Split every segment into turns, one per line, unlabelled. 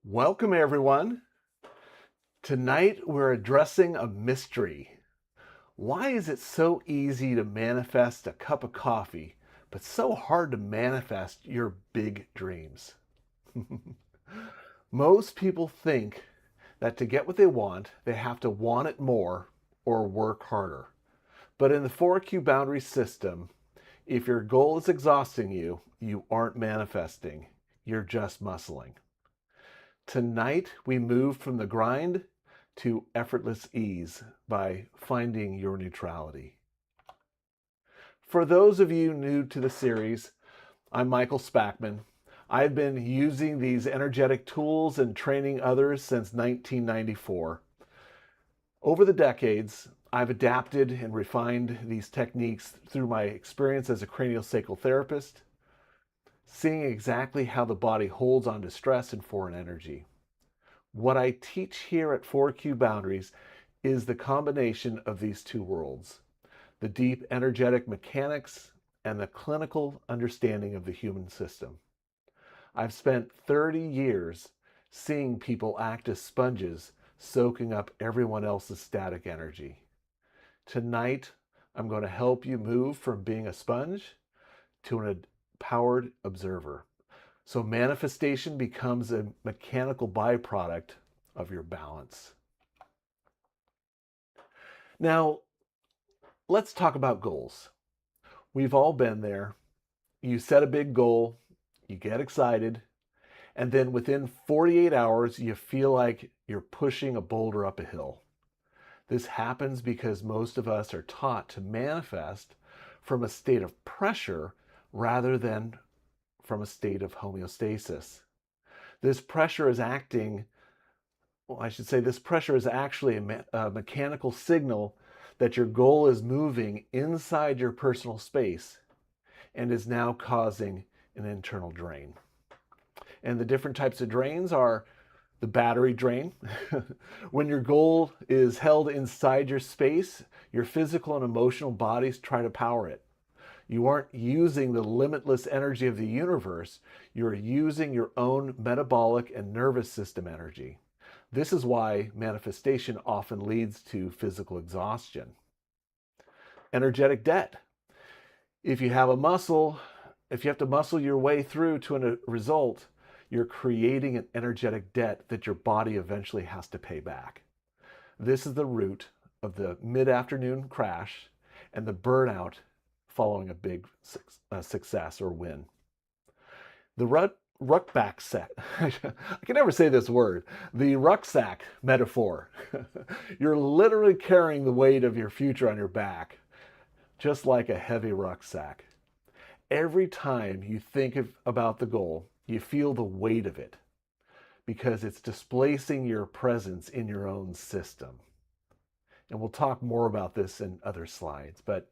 Welcome, everyone. Tonight we're addressing a mystery. Why is it so easy to manifest a cup of coffee, but so hard to manifest your big dreams? Most people think that to get what they want, they have to want it more or work harder. But in the 4Q boundary system, if your goal is exhausting you, you aren't manifesting. You're just muscling. Tonight, we move from the grind to effortless ease by finding your neutrality. For those of you new to the series, I'm Michael Spackman. I've been using these energetic tools and training others since 1994. Over the decades, I've adapted and refined these techniques through my experience as a craniosacral therapist, seeing exactly how the body holds on to stress and foreign energy. What I teach here at 4Q Boundaries is the combination of these two worlds, the deep energetic mechanics and the clinical understanding of the human system. I've spent 30 years seeing people act as sponges, soaking up everyone else's static energy. Tonight, I'm going to help you move from being a sponge to an empowered observer. So manifestation becomes a mechanical byproduct of your balance. Now, let's talk about goals. We've all been there. You set a big goal, you get excited, and then within 48 hours, you feel like you're pushing a boulder up a hill. This happens because most of us are taught to manifest from a state of pressure rather than from a state of homeostasis. This pressure is acting, well, I should say this pressure is actually a mechanical signal that your goal is moving inside your personal space and is now causing an internal drain. And the different types of drains are the battery drain. When your goal is held inside your space, your physical and emotional bodies try to power it. You aren't using the limitless energy of the universe. You're using your own metabolic and nervous system energy. This is why manifestation often leads to physical exhaustion. Energetic debt. If you have to muscle your way through to a result, you're creating an energetic debt that your body eventually has to pay back. This is the root of the mid-afternoon crash and the burnout following a big success or win. The rucksack set. I can never say this word. The rucksack metaphor. You're literally carrying the weight of your future on your back, just like a heavy rucksack. Every time you think about the goal, you feel the weight of it because it's displacing your presence in your own system. And we'll talk more about this in other slides, but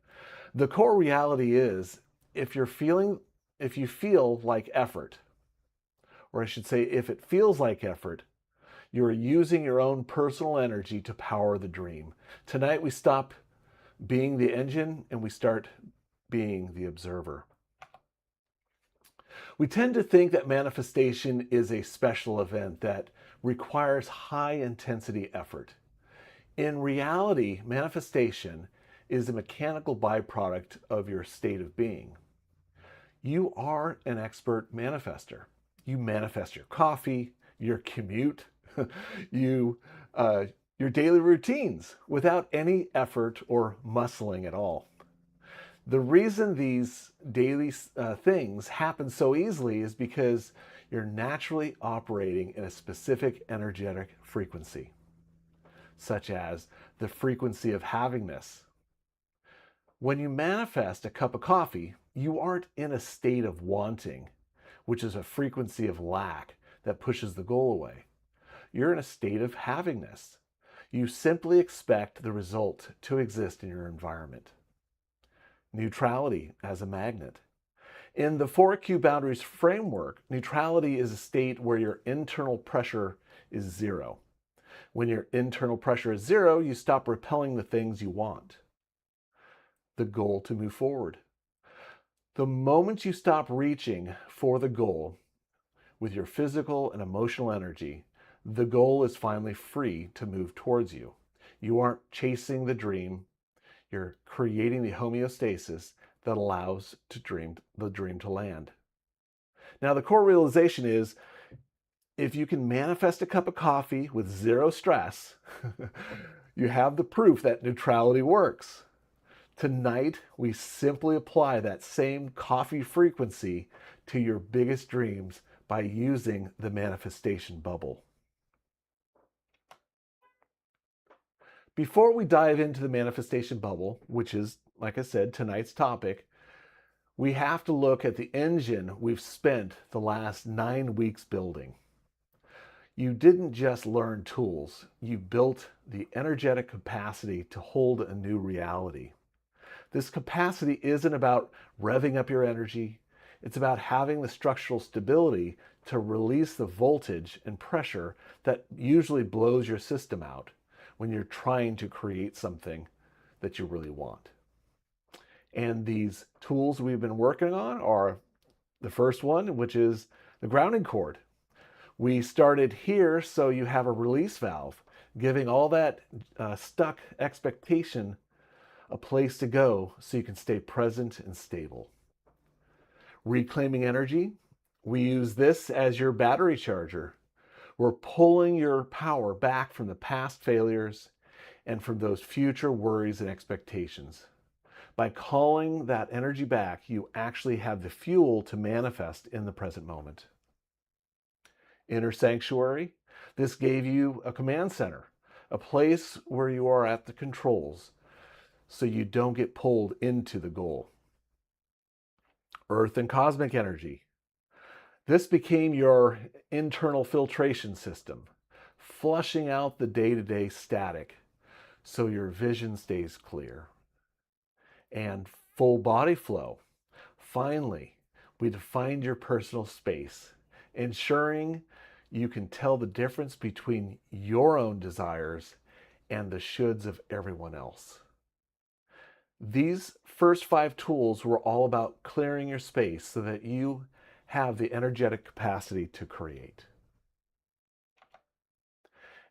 the core reality is if you feel like effort, or I should say if it feels like effort, you're using your own personal energy to power the dream. Tonight we stop being the engine and we start being the observer. We tend to think that manifestation is a special event that requires high intensity effort. In reality, manifestation is a mechanical byproduct of your state of being. You are an expert manifester. You manifest your coffee, your commute, your daily routines without any effort or muscling at all. The reason these daily things happen so easily is because you're naturally operating in a specific energetic frequency, such as the frequency of havingness. When you manifest a cup of coffee, you aren't in a state of wanting, which is a frequency of lack that pushes the goal away. You're in a state of havingness. You simply expect the result to exist in your environment. Neutrality as a magnet. In the 4Q boundaries framework, neutrality is a state where your internal pressure is zero. When your internal pressure is zero, you stop repelling the things you want. The goal to move forward. The moment you stop reaching for the goal, with your physical and emotional energy, the goal is finally free to move towards you. You aren't chasing the dream, you're creating the homeostasis that allows the dream to land. Now, the core realization is if you can manifest a cup of coffee with zero stress, you have the proof that neutrality works. Tonight, we simply apply that same coffee frequency to your biggest dreams by using the manifestation bubble. Before we dive into the manifestation bubble, which is, like I said, tonight's topic, we have to look at the engine we've spent the last 9 weeks building. You didn't just learn tools, you built the energetic capacity to hold a new reality. This capacity isn't about revving up your energy, it's about having the structural stability to release the voltage and pressure that usually blows your system out when you're trying to create something that you really want. And these tools we've been working on are the first one, which is the grounding cord. We started here so you have a release valve, giving all that stuck expectation a place to go so you can stay present and stable. Reclaiming energy, we use this as your battery charger. We're pulling your power back from the past failures and from those future worries and expectations. By calling that energy back, you actually have the fuel to manifest in the present moment. Inner sanctuary, this gave you a command center, a place where you are at the controls so you don't get pulled into the goal. Earth and cosmic energy, this became your internal filtration system, flushing out the day-to-day static so your vision stays clear. And full body flow. Finally, we defined your personal space, ensuring you can tell the difference between your own desires and the shoulds of everyone else. These first 5 tools were all about clearing your space so that you have the energetic capacity to create.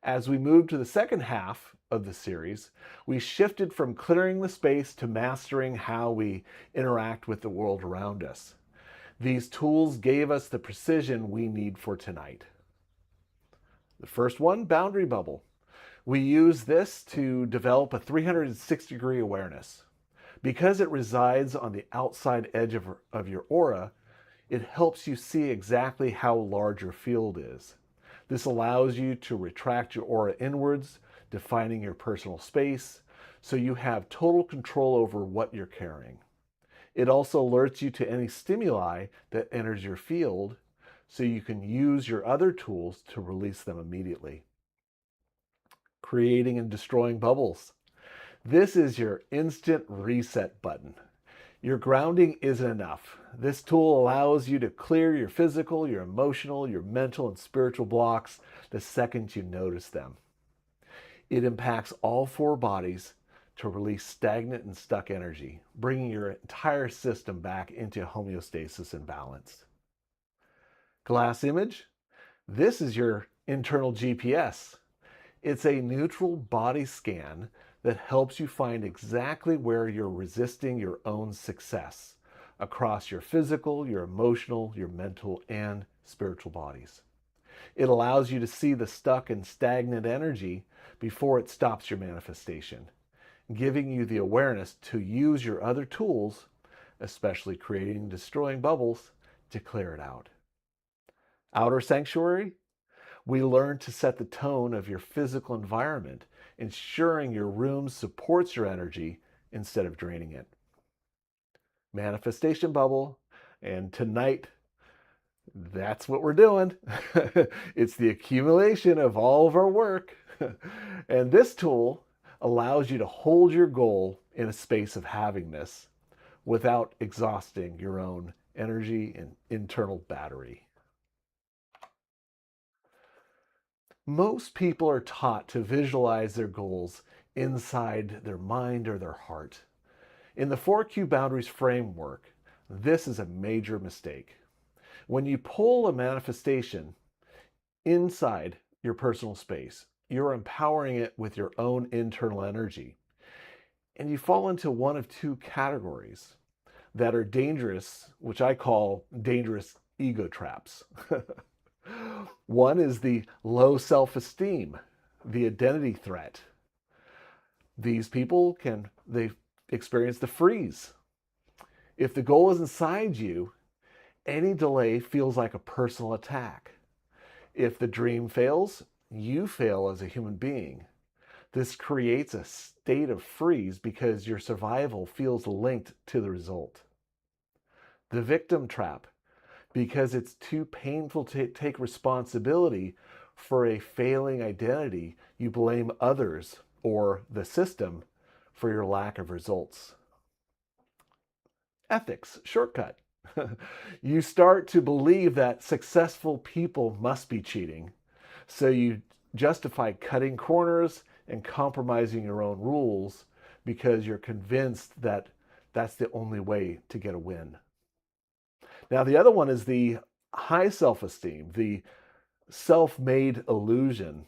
As we moved to the second half of the series, we shifted from clearing the space to mastering how we interact with the world around us. These tools gave us the precision we need for tonight. The first one, boundary bubble. We use this to develop a 360-degree awareness. Because it resides on the outside edge of your aura, it helps you see exactly how large your field is. This allows you to retract your aura inwards, defining your personal space, so you have total control over what you're carrying. It also alerts you to any stimuli that enters your field, so you can use your other tools to release them immediately. Creating and destroying bubbles. This is your instant reset button. Your grounding isn't enough. This tool allows you to clear your physical, your emotional, your mental, and spiritual blocks the second you notice them. It impacts all 4 bodies to release stagnant and stuck energy, bringing your entire system back into homeostasis and balance. Glass image. This is your internal GPS. It's a neutral body scan that helps you find exactly where you're resisting your own success across your physical, your emotional, your mental, and spiritual bodies. It allows you to see the stuck and stagnant energy before it stops your manifestation, giving you the awareness to use your other tools, especially creating and destroying bubbles, to clear it out. Outer sanctuary. We learn to set the tone of your physical environment, ensuring your room supports your energy instead of draining it. Manifestation bubble, and tonight, that's what we're doing. It's the accumulation of all of our work. And this tool allows you to hold your goal in a space of havingness without exhausting your own energy and internal battery. Most people are taught to visualize their goals inside their mind or their heart. In the 4Q Boundaries framework, this is a major mistake. When you pull a manifestation inside your personal space, you're empowering it with your own internal energy. And you fall into one of two categories that are dangerous, which I call dangerous ego traps. One is the low self-esteem, the identity threat. These people they experience the freeze. If the goal is inside you, any delay feels like a personal attack. If the dream fails, you fail as a human being. This creates a state of freeze because your survival feels linked to the result. The victim trap, because it's too painful to take responsibility for a failing identity, you blame others or the system for your lack of results. Ethics shortcut. You start to believe that successful people must be cheating, so you justify cutting corners and compromising your own rules because you're convinced that that's the only way to get a win. Now, the other one is the high self-esteem, the self-made illusion.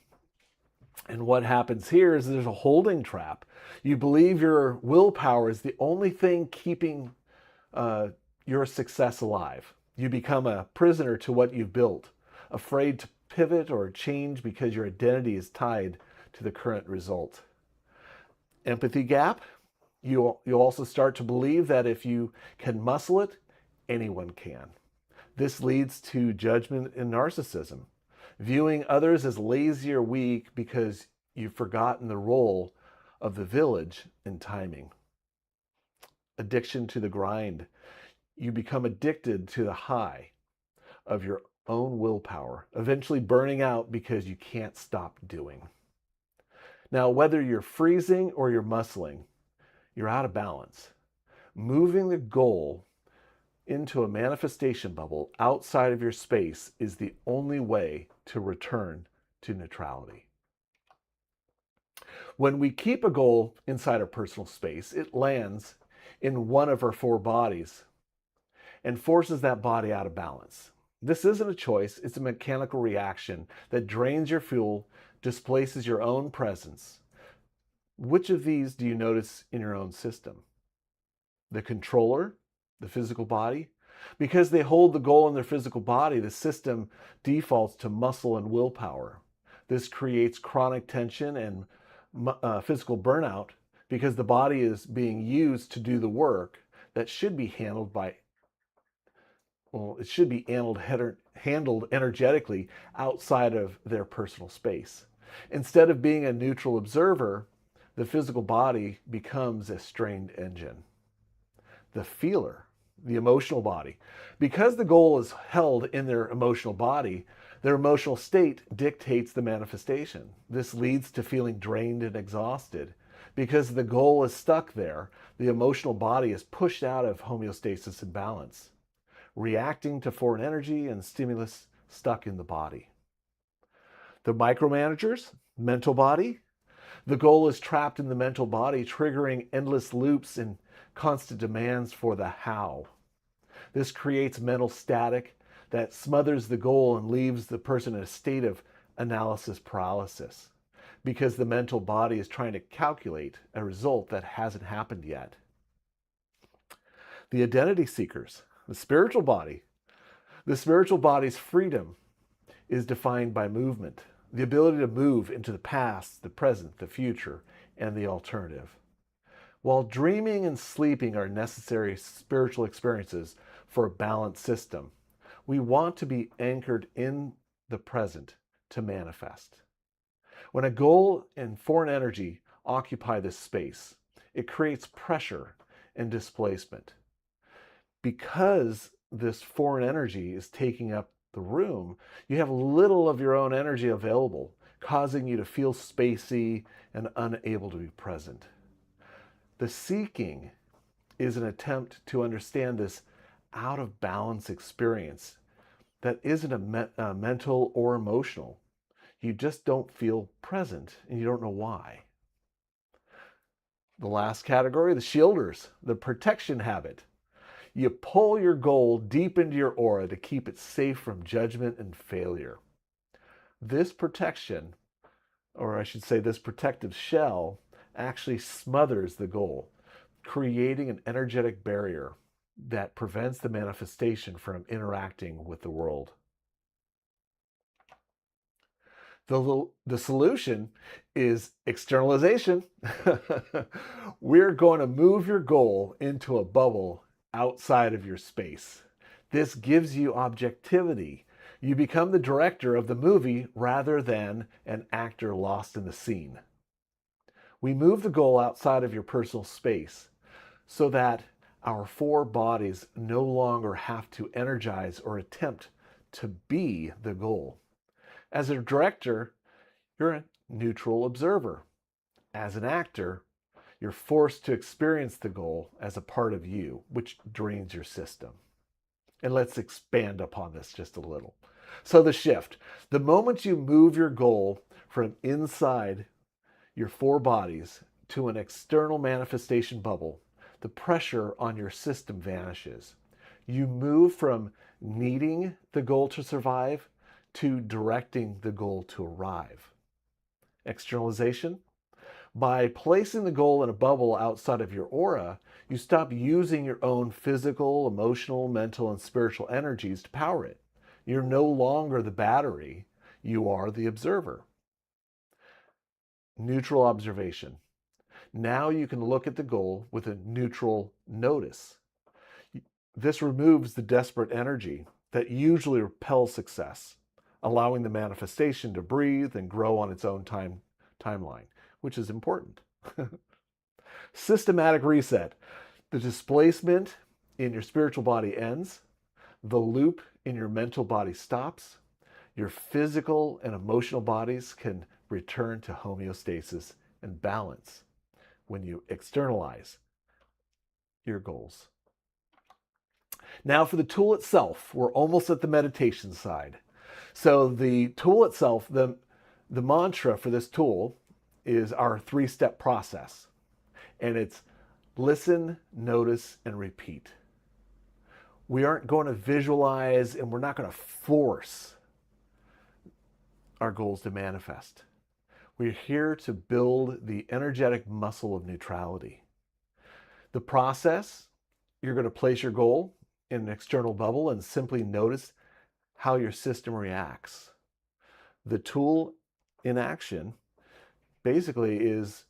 And what happens here is there's a holding trap. You believe your willpower is the only thing keeping your success alive. You become a prisoner to what you've built, afraid to pivot or change because your identity is tied to the current result. Empathy gap. You'll also start to believe that if you can muscle it, anyone can. This leads to judgment and narcissism, viewing others as lazy or weak because you've forgotten the role of the village in timing. Addiction to the grind. You become addicted to the high of your own willpower, eventually burning out because you can't stop doing. Now, whether you're freezing or you're muscling, you're out of balance. Moving the goal into a manifestation bubble outside of your space is the only way to return to neutrality. When we keep a goal inside our personal space, it lands in one of our four bodies and forces that body out of balance. This isn't a choice, it's a mechanical reaction that drains your fuel, displaces your own presence. Which of these do you notice in your own system? The controller, the physical body? Because they hold the goal in their physical body, the system defaults to muscle and willpower. This creates chronic tension and physical burnout because the body is being used to do the work that should be handled handled energetically outside of their personal space. Instead of being a neutral observer, the physical body becomes a strained engine. The feeler, the emotional body. Because the goal is held in their emotional body, their emotional state dictates the manifestation. This leads to feeling drained and exhausted. Because the goal is stuck there, the emotional body is pushed out of homeostasis and balance, reacting to foreign energy and stimulus stuck in the body. The micromanagers, mental body. The goal is trapped in the mental body, triggering endless loops and constant demands for the how. This creates mental static that smothers the goal and leaves the person in a state of analysis paralysis because the mental body is trying to calculate a result that hasn't happened yet. The identity seekers, the spiritual body. The spiritual body's freedom is defined by movement, the ability to move into the past, the present, the future, and the alternative. While dreaming and sleeping are necessary spiritual experiences for a balanced system, we want to be anchored in the present to manifest. When a goal and foreign energy occupy this space, it creates pressure and displacement. Because this foreign energy is taking up the room, you have little of your own energy available, causing you to feel spacey and unable to be present. The seeking is an attempt to understand this out of balance experience that isn't a mental or emotional. You just don't feel present and you don't know why. The last category, the shielders, the protection habit. You pull your goal deep into your aura to keep it safe from judgment and failure. This protection, or I should say this protective shell, actually smothers the goal, creating an energetic barrier that prevents the manifestation from interacting with the world. The solution is externalization. We're going to move your goal into a bubble outside of your space. This gives you objectivity. You become the director of the movie rather than an actor lost in the scene. We move the goal outside of your personal space so that our four bodies no longer have to energize or attempt to be the goal. As a director, you're a neutral observer. As an actor, you're forced to experience the goal as a part of you, which drains your system. And let's expand upon this just a little. So the shift, the moment you move your goal from inside your four bodies to an external manifestation bubble, the pressure on your system vanishes. You move from needing the goal to survive to directing the goal to arrive. Externalization. By placing the goal in a bubble outside of your aura, you stop using your own physical, emotional, mental, and spiritual energies to power it. You're no longer the battery, you are the observer. Neutral observation. Now you can look at the goal with a neutral notice. This removes the desperate energy that usually repels success, allowing the manifestation to breathe and grow on its own timeline, which is important. Systematic reset. The displacement in your spiritual body ends. The loop in your mental body stops. Your physical and emotional bodies can return to homeostasis and balance when you externalize your goals. Now for the tool itself, we're almost at the meditation side. So the tool itself, the mantra for this tool is our 3-step process. And it's listen, notice, and repeat. We aren't going to visualize and we're not going to force our goals to manifest. We're here to build the energetic muscle of neutrality. The process, you're going to place your goal in an external bubble and simply notice how your system reacts. The tool in action basically is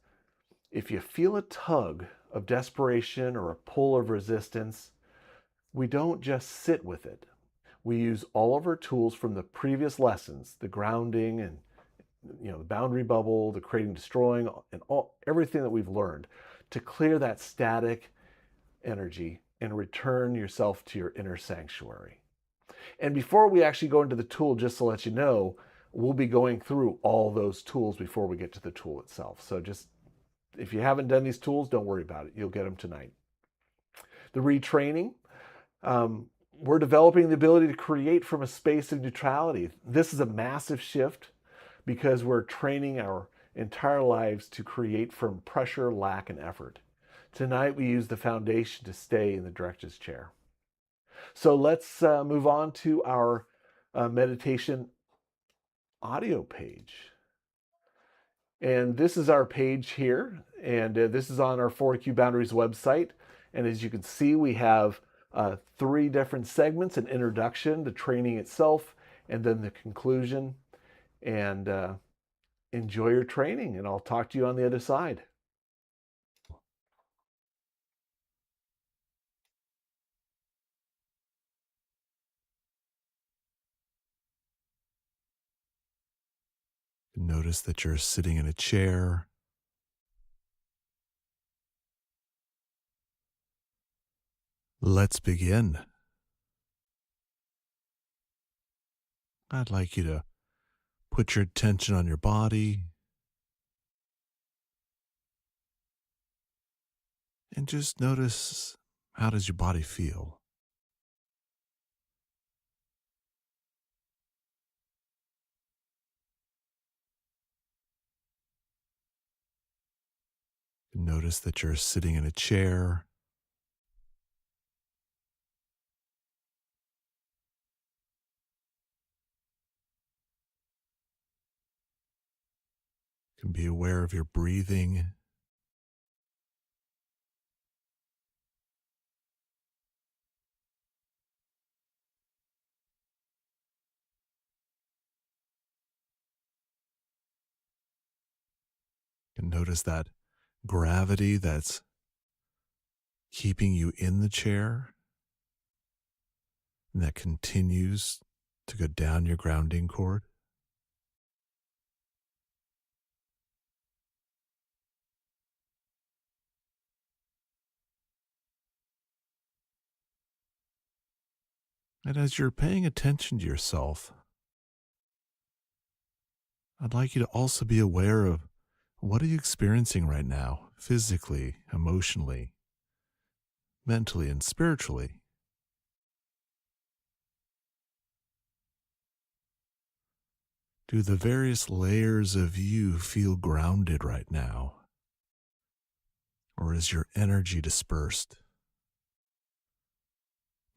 if you feel a tug of desperation or a pull of resistance, we don't just sit with it. We use all of our tools from the previous lessons, the grounding and the boundary bubble, the creating, destroying, and everything that we've learned to clear that static energy and return yourself to your inner sanctuary. And before we actually go into the tool, just to let you know, we'll be going through all those tools before we get to the tool itself. So just, if you haven't done these tools, don't worry about it. You'll get them tonight. The retraining, we're developing the ability to create from a space of neutrality. This is a massive shift because we're training our entire lives to create from pressure, lack, and effort. Tonight, we use the foundation to stay in the director's chair. So let's move on to our meditation audio page. And this is our page here. And this is on our 4Q Boundaries website. And as you can see, we have 3 different segments: an introduction, the training itself, and then the conclusion. And enjoy your training, and I'll talk to you on the other side. Notice that you're sitting in a chair. Let's begin. I'd like you to put your attention on your body and just notice, how does your body feel? Notice that you're sitting in a chair.
You can be aware of your breathing. You can notice that gravity that's keeping you in the chair and that continues to go down your grounding cord. And as you're paying attention to yourself, I'd like you to also be aware of what are you experiencing right now, physically, emotionally, mentally, and spiritually. Do the various layers of you feel grounded right now? Or is your energy dispersed?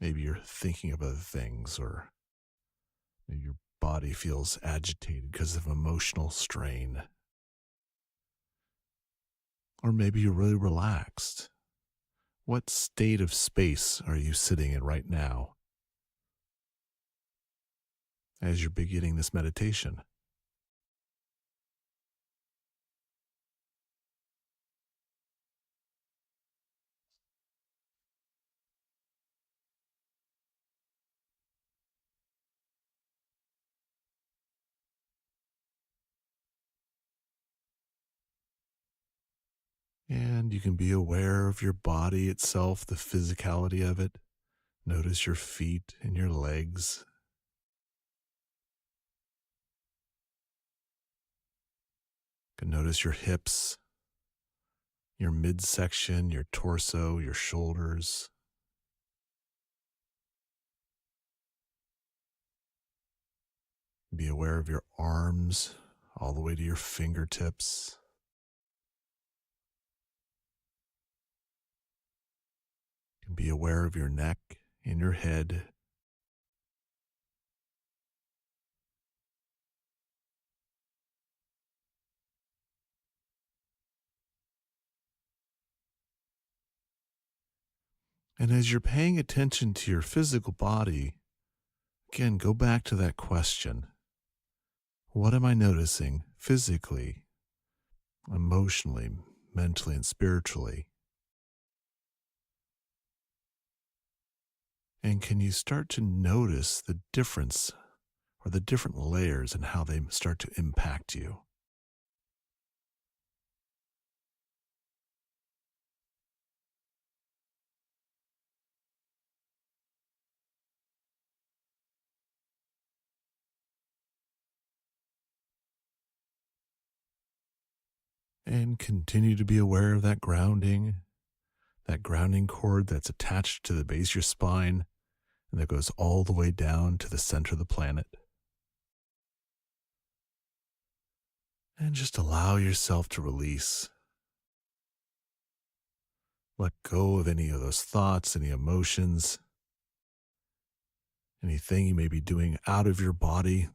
Maybe you're thinking of other things, or maybe your body feels agitated because of emotional strain. Or maybe you're really relaxed. What state of space are you sitting in right now as you're beginning this meditation? And you can be aware of your body itself, the physicality of it. Notice your feet and your legs. You can notice your hips, your midsection, your torso, your shoulders. Be aware of your arms all the way to your fingertips. You can be aware of your neck and your head. And as you're paying attention to your physical body, again, go back to that question. What am I noticing physically, emotionally, mentally, and spiritually? And can you start to notice the difference or the different layers and how they start to impact you? And continue to be aware of that grounding cord that's attached to the base of your spine and that goes all the way down to the center of the planet. And just allow yourself to release. Let go of any of those thoughts, any emotions, anything you may be doing out of your body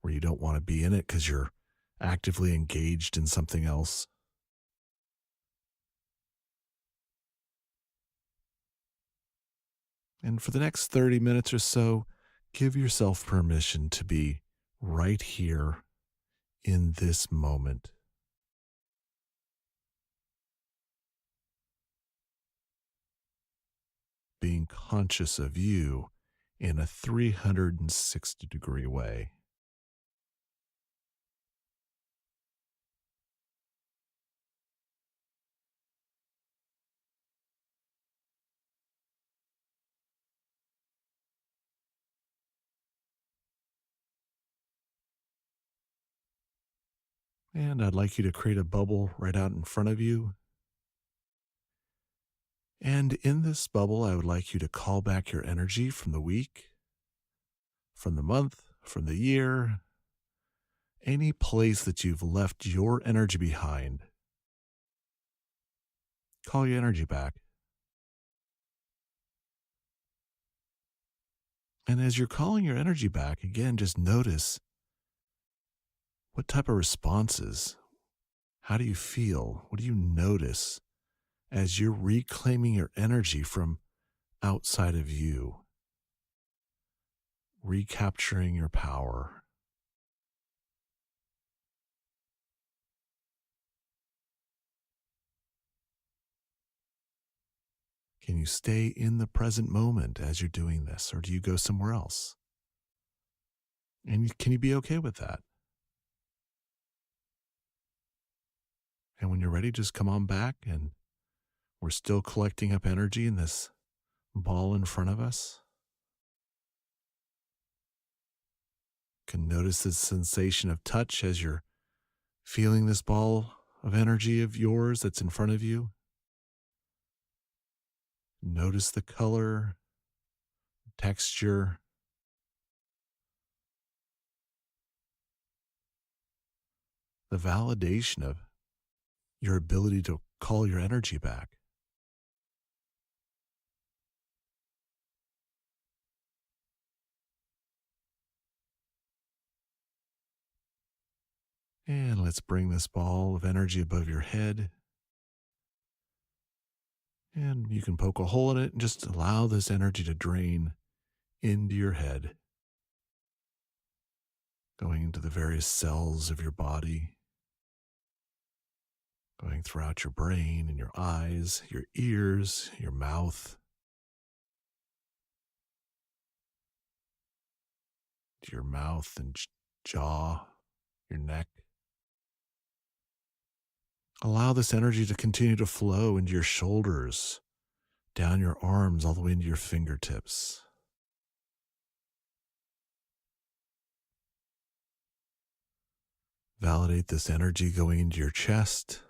where you don't want to be in it because you're actively engaged in something else. And for the next 30 minutes or so, give yourself permission to be right here in this moment, being conscious of you in a 360-degree way. And I'd like you to create a bubble right out in front of you. And in this bubble, I would like you to call back your energy from the week, from the month, from the year, any place that you've left your energy behind. Call your energy back. And as you're calling your energy back, again, just notice what type of responses, How do you feel? What do you notice as you're reclaiming your energy from outside of you, recapturing your power? Can you stay in the present moment as you're doing this, or do you go somewhere else? And can you be okay with that? And when you're ready, just come on back, and we're still collecting up energy in this ball in front of us. Can notice the sensation of touch as you're feeling this ball of energy of yours that's in front of you. Notice the color, texture, the validation of your ability to call your energy back. And let's bring this ball of energy above your head. And you can poke a hole in it and just allow this energy to drain into your head, going into the various cells of your body, going throughout your brain and your eyes, your ears, your mouth, to your mouth and jaw, your neck. Allow this energy to continue to flow into your shoulders, down your arms, all the way into your fingertips. Validate this energy going into your chest,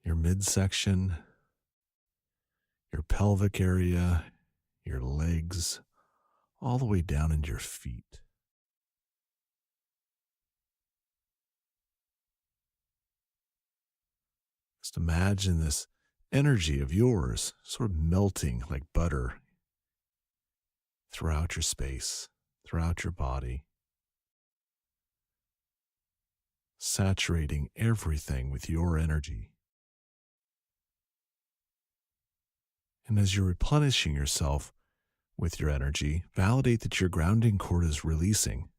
your midsection, your pelvic area, your legs, all the way down into your feet. Just imagine this energy of yours sort of melting like butter throughout your space, throughout your body, saturating everything with your energy. And as you're replenishing yourself with your energy, validate that your grounding cord is releasing,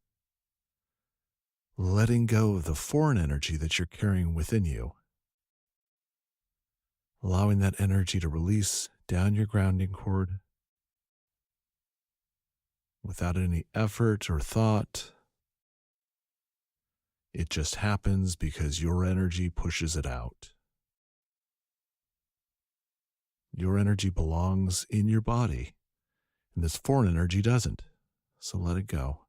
letting go of the foreign energy that you're carrying within you, allowing that energy to release down your grounding cord without any effort or thought. It just happens because your energy pushes it out. Your energy belongs in your body, and this foreign energy doesn't. So let it go.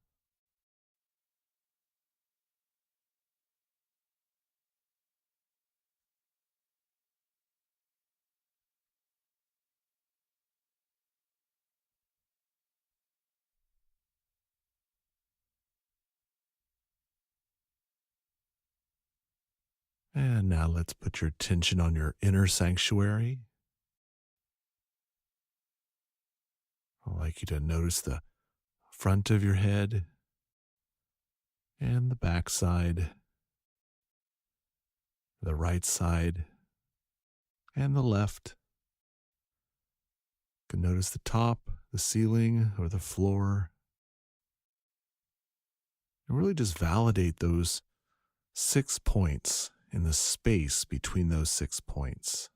And now let's put your attention on your inner sanctuary. I'd like you to notice the front of your head and the back side, the right side and the left. You can notice the top, the ceiling, or the floor. And really just validate those 6 points in the space between those 6 points.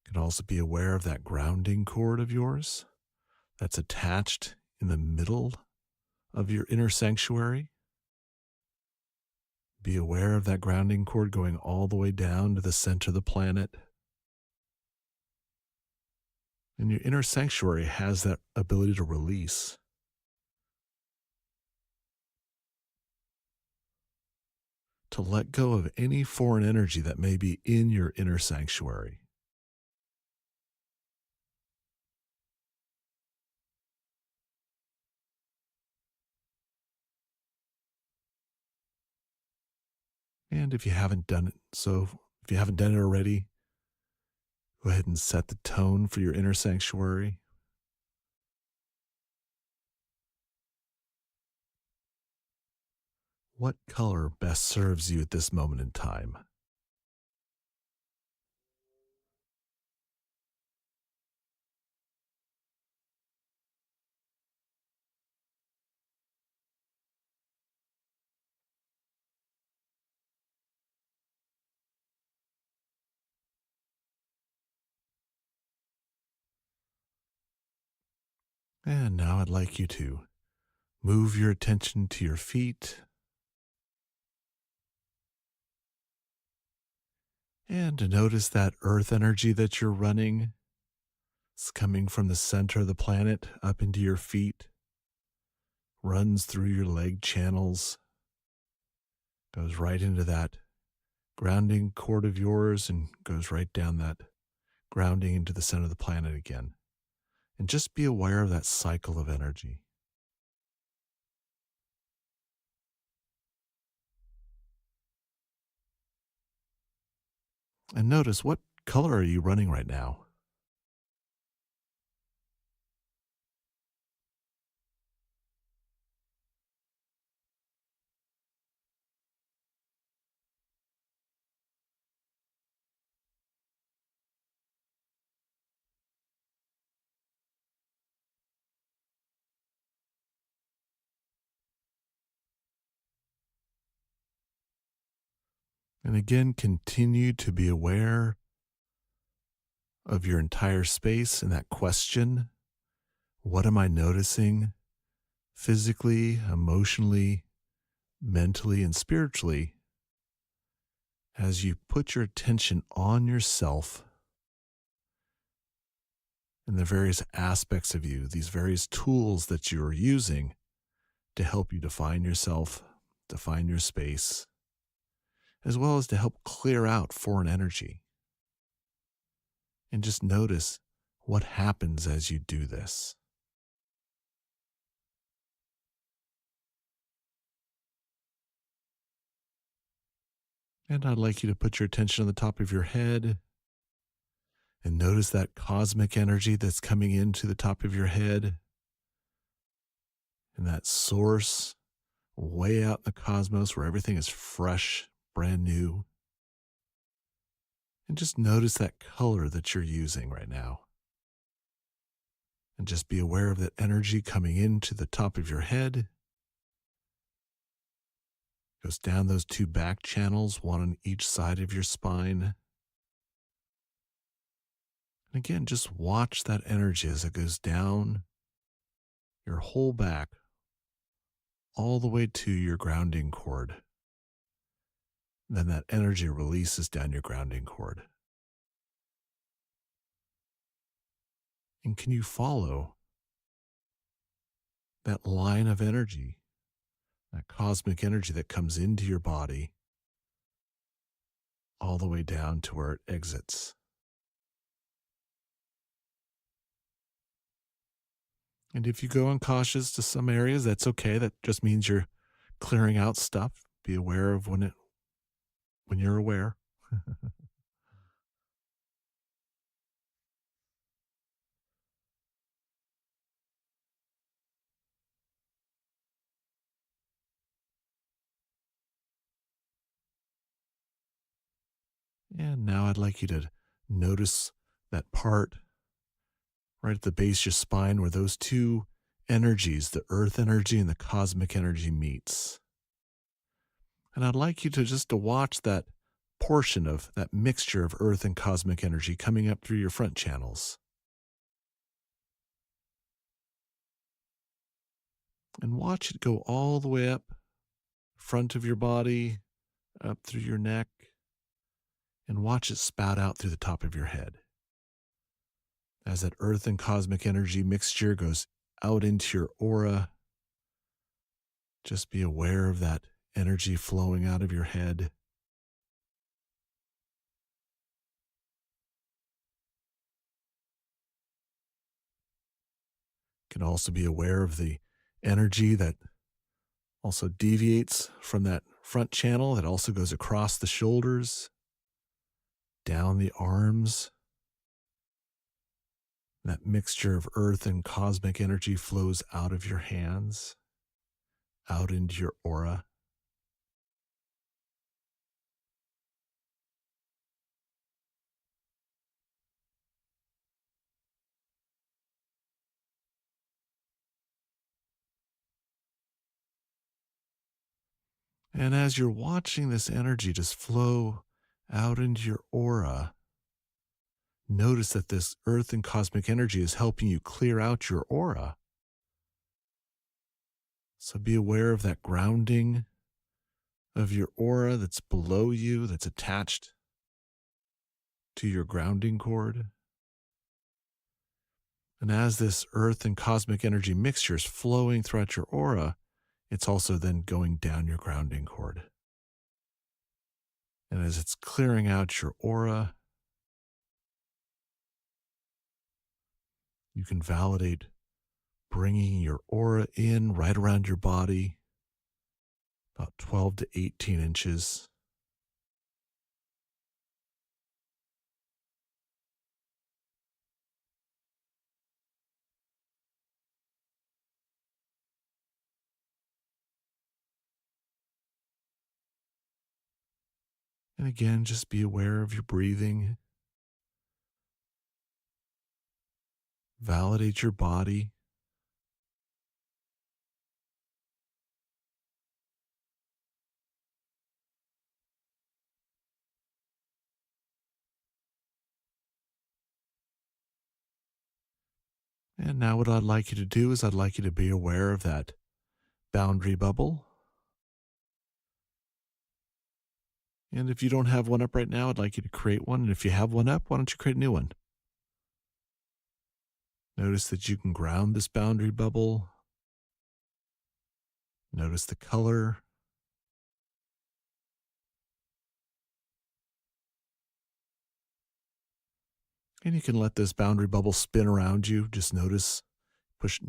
You can also be aware of that grounding cord of yours that's attached in the middle of your inner sanctuary. Be aware of that grounding cord going all the way down to the center of the planet. And your inner sanctuary has that ability to release. To let go of any foreign energy that may be in your inner sanctuary. And if you haven't done it already, go ahead and set the tone for your inner sanctuary. What color best serves you at this moment in time? And now I'd like you to move your attention to your feet and to notice that earth energy that you're running. It's coming from the center of the planet up into your feet, runs through your leg channels, goes right into that grounding cord of yours and goes right down that grounding into the center of the planet again. And just be aware of that cycle of energy. And notice, what color are you running right now? And again, continue to be aware of your entire space and that question: what am I noticing physically, emotionally, mentally, and spiritually as you put your attention on yourself and the various aspects of you, these various tools that you're using to help you define yourself, define your space, as well as to help clear out foreign energy. And just notice what happens as you do this. And I'd like you to put your attention on the top of your head and notice that cosmic energy that's coming into the top of your head and that source way out in the cosmos where everything is fresh, brand new. And just notice that color that you're using right now. And just be aware of that energy coming into the top of your head. Goes down those two back channels, one on each side of your spine. And again, just watch that energy as it goes down your whole back, all the way to your grounding cord. Then that energy releases down your grounding cord. And can you follow that line of energy, that cosmic energy that comes into your body, all the way down to where it exits? And if you go uncautious to some areas, that's okay. That just means you're clearing out stuff. Be aware of when you're aware. And now I'd like you to notice that part right at the base of your spine where those two energies, the earth energy and the cosmic energy, meets. And I'd like you to just to watch that portion of that mixture of earth and cosmic energy coming up through your front channels. And watch it go all the way up front of your body, up through your neck, and watch it spout out through the top of your head. As that earth and cosmic energy mixture goes out into your aura, just be aware of that energy flowing out of your head. You can also be aware of the energy that also deviates from that front channel, that also goes across the shoulders, down the arms. That mixture of earth and cosmic energy flows out of your hands, out into your aura. And as you're watching this energy just flow out into your aura, notice that this earth and cosmic energy is helping you clear out your aura. So be aware of that grounding of your aura that's below you, that's attached to your grounding cord. And as this earth and cosmic energy mixture is flowing throughout your aura, it's also then going down your grounding cord. And as it's clearing out your aura, you can validate bringing your aura in right around your body, about 12 to 18 inches. And again, just be aware of your breathing. Validate your body. And now what I'd like you to do is I'd like you to be aware of that boundary bubble. And if you don't have one up right now, I'd like you to create one. And if you have one up, why don't you create a new one? Notice that you can ground this boundary bubble. Notice the color. And you can let this boundary bubble spin around you. Just notice,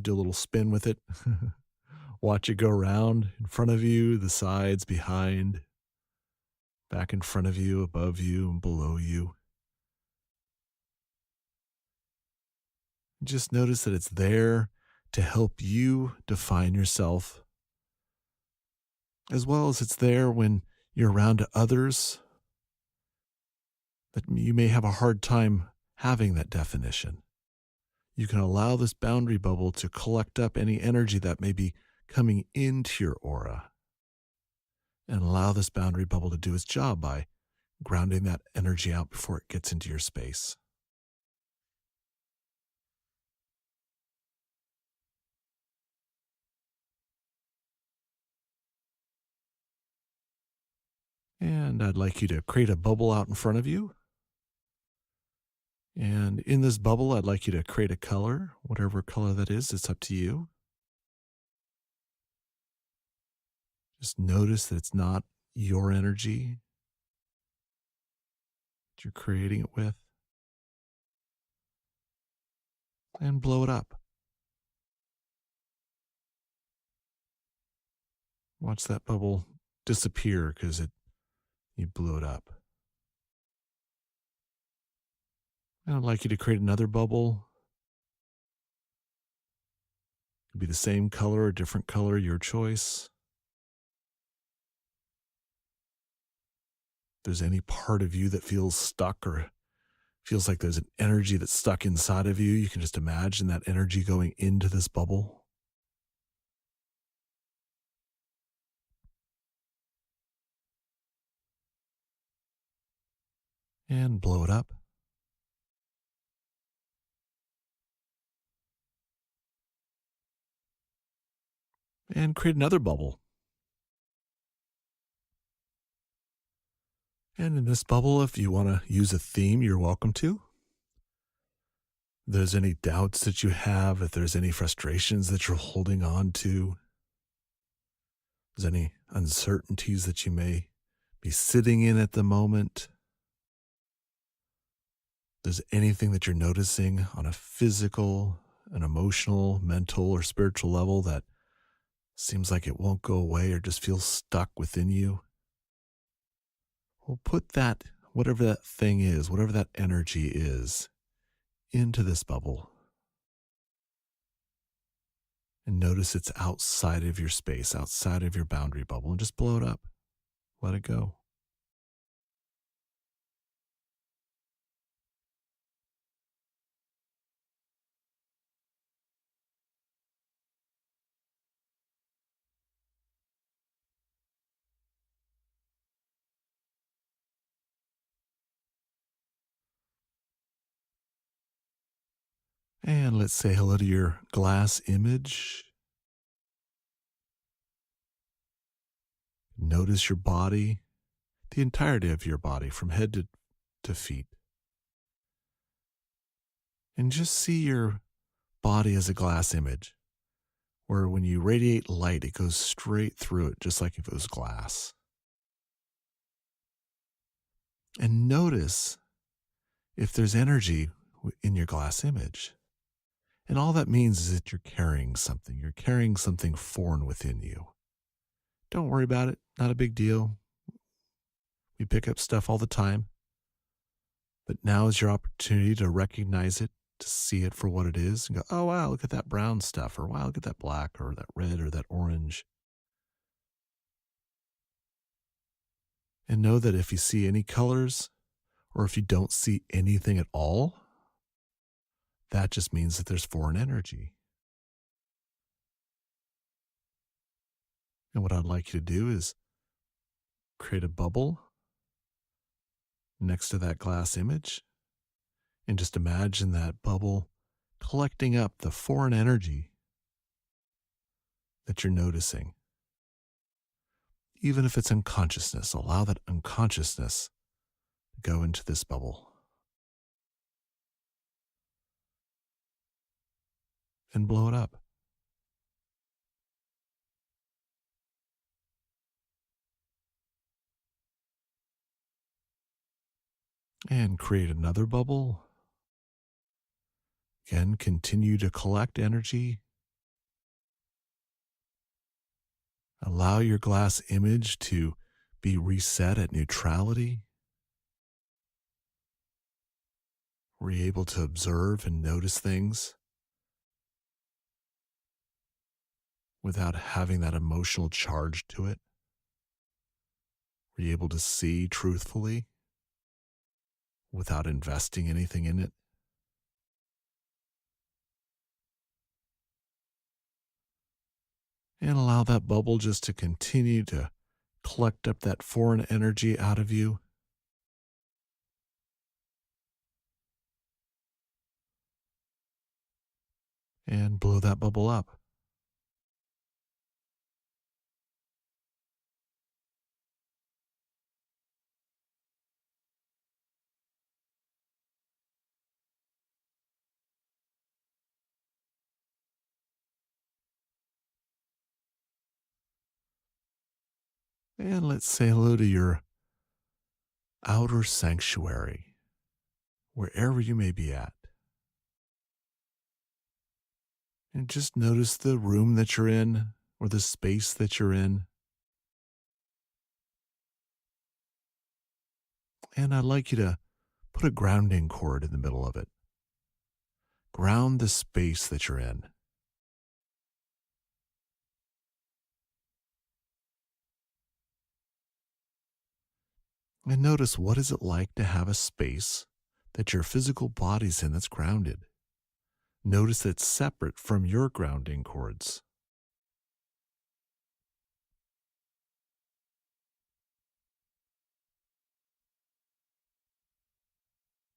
do a little spin with it. Watch it go around in front of you, the sides, behind, back in front of you, above you, and below you. Just notice that it's there to help you define yourself, as well as it's there when you're around others that you may have a hard time having that definition. You can allow this boundary bubble to collect up any energy that may be coming into your aura and allow this boundary bubble to do its job by grounding that energy out before it gets into your space. And I'd like you to create a bubble out in front of you. And in this bubble, I'd like you to create a color, whatever color that is, it's up to you. Just notice that it's not your energy that you're creating it with. And blow it up. Watch that bubble disappear because you blew it up. And I'd like you to create another bubble. It could be the same color or different color, your choice. If there's any part of you that feels stuck or feels like there's an energy that's stuck inside of you, you can just imagine that energy going into this bubble. And blow it up. And create another bubble. And in this bubble, if you want to use a theme, you're welcome to. If there's any doubts that you have, if there's any frustrations that you're holding on to, if there's any uncertainties that you may be sitting in at the moment, if there's anything that you're noticing on a physical, an emotional, mental, or spiritual level that seems like it won't go away or just feels stuck within you, well, put that, whatever that thing is, whatever that energy is, into this bubble. And notice it's outside of your space, outside of your boundary bubble, and just blow it up. Let it go. And let's say hello to your glass image. Notice your body, the entirety of your body from head to feet. And just see your body as a glass image, where when you radiate light, it goes straight through it, just like if it was glass. And notice if there's energy in your glass image. And all that means is that you're carrying something. You're carrying something foreign within you. Don't worry about it. Not a big deal. We pick up stuff all the time. But now is your opportunity to recognize it, to see it for what it is, and go, oh, wow, look at that brown stuff, or wow, look at that black, or that red, or that orange. And know that if you see any colors, or if you don't see anything at all, that just means that there's foreign energy. And what I'd like you to do is create a bubble next to that glass image, and just imagine that bubble collecting up the foreign energy that you're noticing. Even if it's unconsciousness, allow that unconsciousness to go into this bubble. And blow it up. And create another bubble. Again, continue to collect energy. Allow your glass image to be reset at neutrality. Were you able to observe and notice things without having that emotional charge to it? Were you able to see truthfully without investing anything in it? And allow that bubble just to continue to collect up that foreign energy out of you. And blow that bubble up. And let's say hello to your outer sanctuary, wherever you may be at. And just notice the room that you're in or the space that you're in. And I'd like you to put a grounding cord in the middle of it. Ground the space that you're in. And notice, what is it like to have a space that your physical body's in that's grounded? Notice that it's separate from your grounding cords.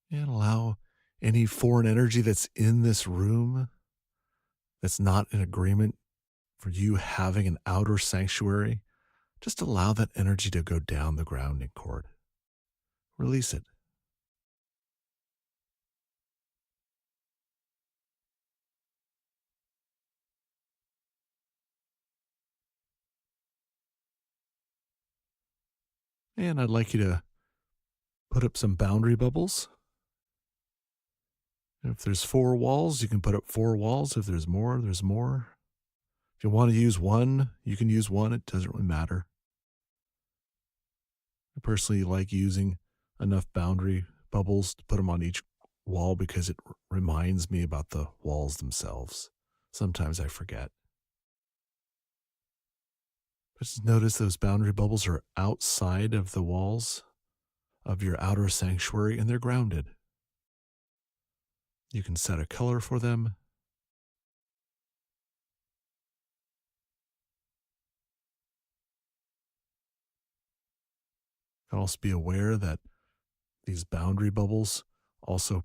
And allow any foreign energy that's in this room that's not in agreement for you having an outer sanctuary, just allow that energy to go down the grounding cord. Release it. And I'd like you to put up some boundary bubbles. If there's 4 walls, you can put up 4 walls. If there's more, there's more. If you want to use one, you can use one. It doesn't really matter. I personally like using enough boundary bubbles to put them on each wall because it reminds me about the walls themselves. Sometimes I forget. But just notice those boundary bubbles are outside of the walls of your outer sanctuary and they're grounded. You can set a color for them. You can also be aware that these boundary bubbles also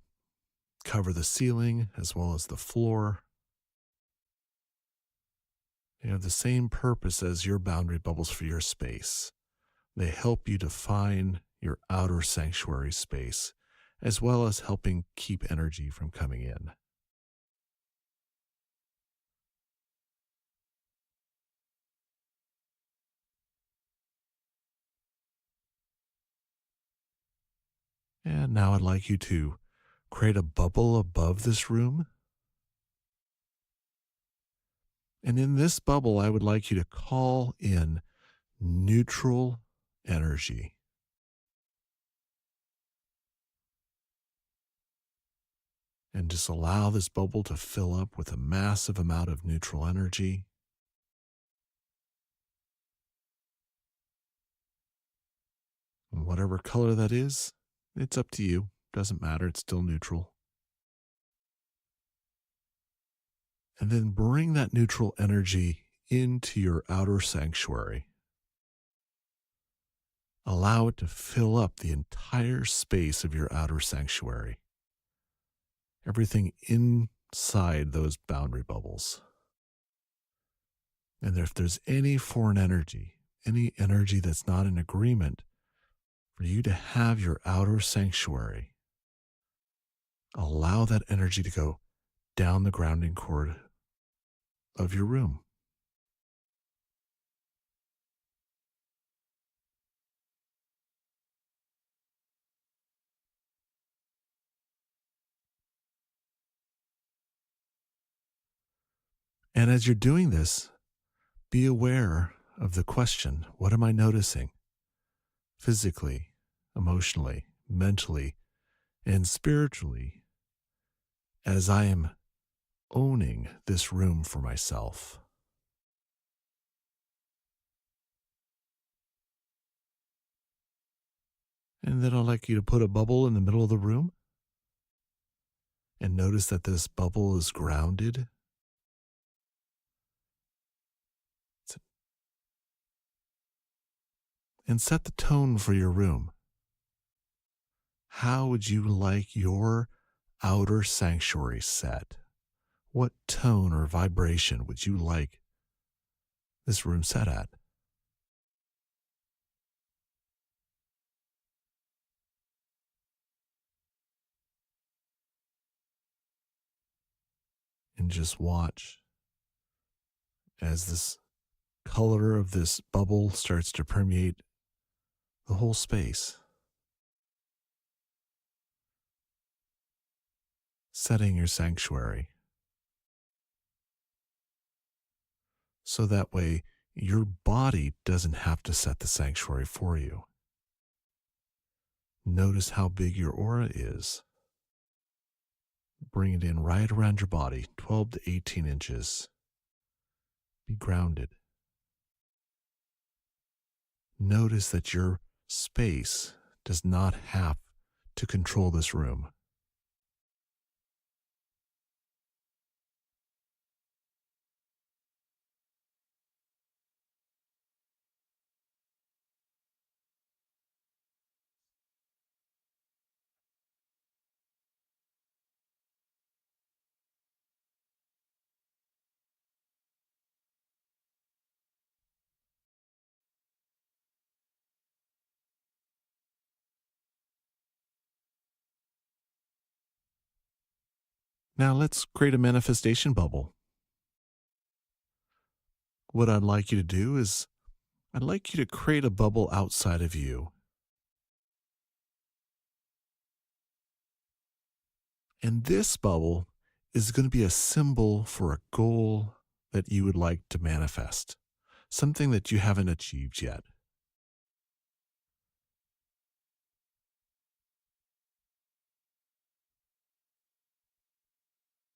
cover the ceiling as well as the floor. They have the same purpose as your boundary bubbles for your space. They help you define your outer sanctuary space, as well as helping keep energy from coming in. And now I'd like you to create a bubble above this room. And in this bubble, I would like you to call in neutral energy. And just allow this bubble to fill up with a massive amount of neutral energy. And whatever color that is, it's up to you. Doesn't matter, it's still neutral. And then bring that neutral energy into your outer sanctuary. Allow it to fill up the entire space of your outer sanctuary. Everything inside those boundary bubbles. And if there's any foreign energy, any energy that's not in agreement, for you to have your outer sanctuary, allow that energy to go down the grounding cord of your room. And as you're doing this, be aware of the question, what am I noticing? Physically, emotionally, mentally, and spiritually, as I am owning this room for myself. And then I'd like you to put a bubble in the middle of the room and notice that this bubble is grounded. And set the tone for your room. How would you like your outer sanctuary set? What tone or vibration would you like this room set at? And just watch as this color of this bubble starts to permeate the whole space, setting your sanctuary. So that way your body doesn't have to set the sanctuary for you. Notice how big your aura is. Bring it in right around your body, 12 to 18 inches. Be grounded. Notice that your space does not have to control this room. Now let's create a manifestation bubble. What I'd like you to do is I'd like you to create a bubble outside of you. And this bubble is going to be a symbol for a goal that you would like to manifest, something that you haven't achieved yet.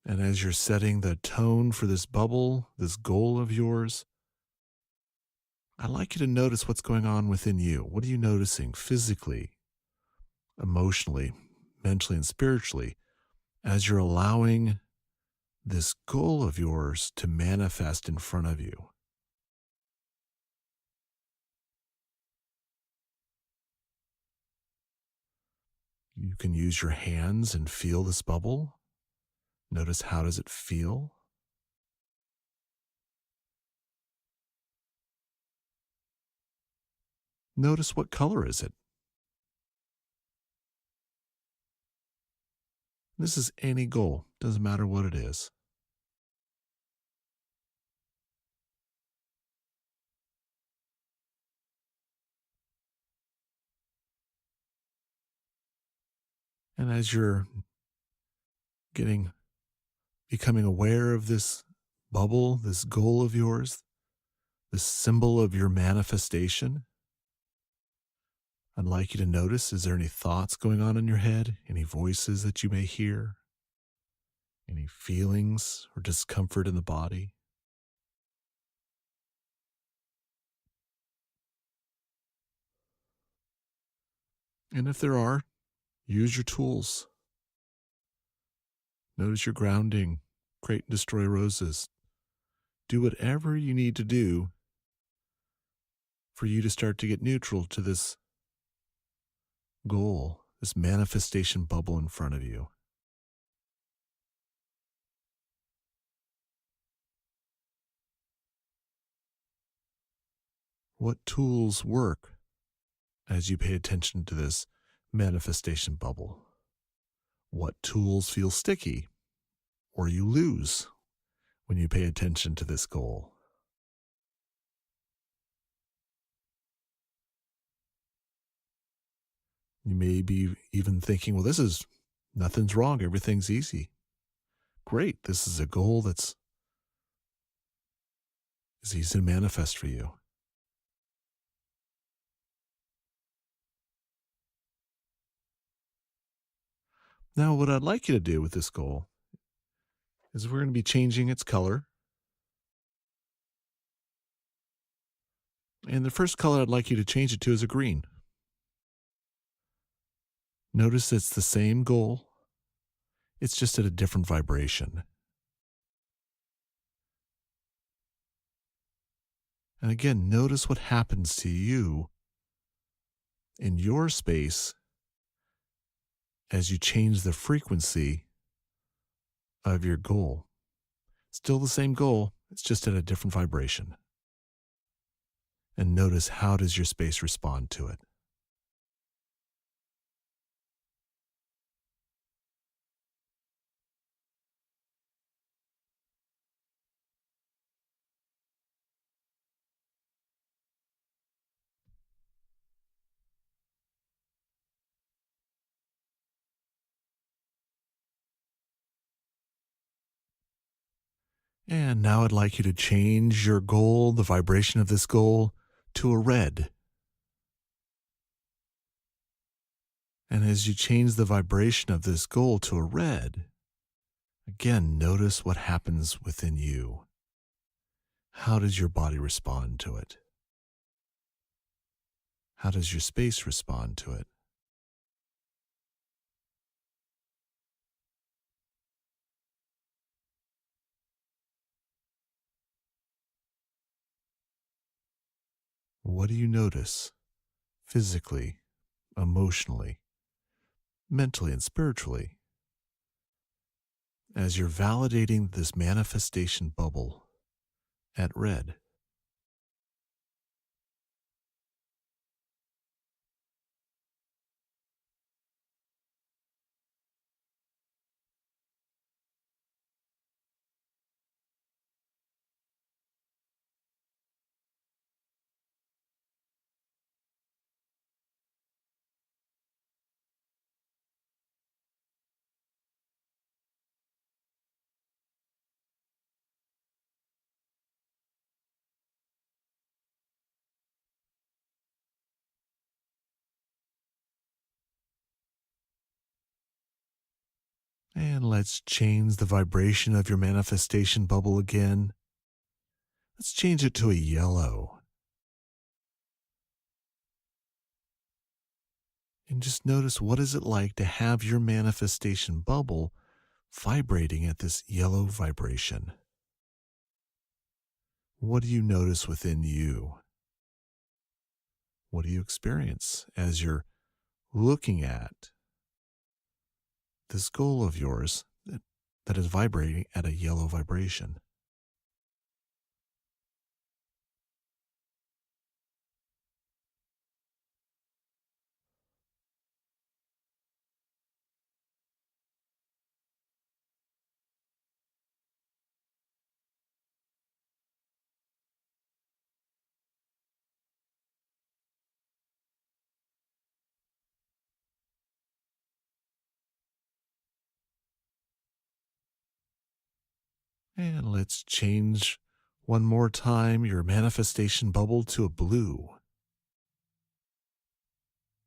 And as you're setting the tone for this bubble, this goal of yours, I'd like you to notice what's going on within you. What are you noticing physically, emotionally, mentally, and spiritually as you're allowing this goal of yours to manifest in front of you? You can use your hands and feel this bubble. Notice, how does it feel? Notice, what color is it? This is any goal, doesn't matter what it is. And as you're becoming aware of this bubble, this goal of yours, this symbol of your manifestation, I'd like you to notice, is there any thoughts going on in your head? Any voices that you may hear? Any feelings or discomfort in the body? And if there are, use your tools. Notice your grounding. Create and destroy roses. Do whatever you need to do for you to start to get neutral to this goal, this manifestation bubble in front of you. What tools work as you pay attention to this manifestation bubble? What tools feel sticky or you lose when you pay attention to this goal? You may be even thinking, well, nothing's wrong. Everything's easy. Great. This is a goal is easy to manifest for you. Now, what I'd like you to do with this goal is we're going to be changing its color. And the first color I'd like you to change it to is a green. Notice it's the same goal. It's just at a different vibration. And again, notice what happens to you in your space as you change the frequency of your goal. Still the same goal, it's just at a different vibration. And notice, how does your space respond to it? And now I'd like you to change your goal, the vibration of this goal, to a red. And as you change the vibration of this goal to a red, again, notice what happens within you. How does your body respond to it? How does your space respond to it? What do you notice physically, emotionally, mentally, and spiritually as you're validating this manifestation bubble at red? And let's change the vibration of your manifestation bubble again. Let's change it to a yellow. And just notice, what is it like to have your manifestation bubble vibrating at this yellow vibration? What do you notice within you? What do you experience as you're looking at this goal of yours that is vibrating at a yellow vibration. And let's change one more time your manifestation bubble to a blue.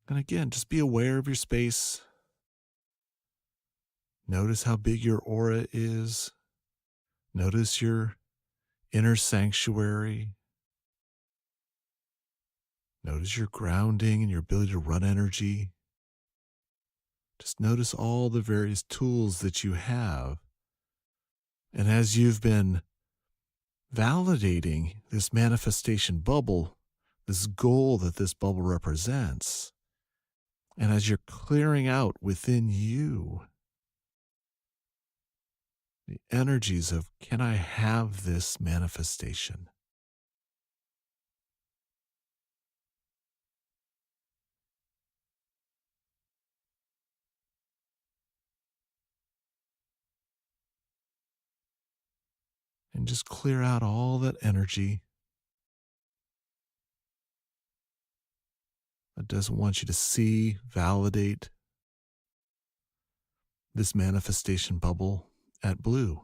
And again, just be aware of your space. Notice how big your aura is. Notice your inner sanctuary. Notice your grounding and your ability to run energy. Just notice all the various tools that you have. And as you've been validating this manifestation bubble, this goal that this bubble represents, and as you're clearing out within you the energies of, can I have this manifestation? And just clear out all that energy that doesn't want you to see, validate this manifestation bubble at blue.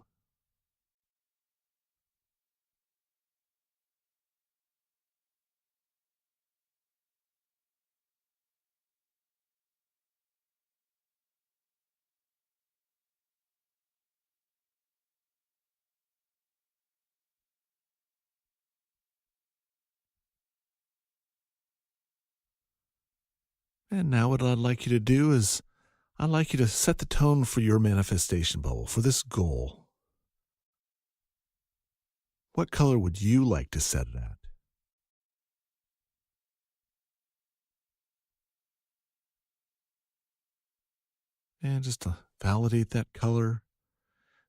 And now what I'd like you to do is I'd like you to set the tone for your manifestation bubble, for this goal. What color would you like to set it at? And just to validate that color,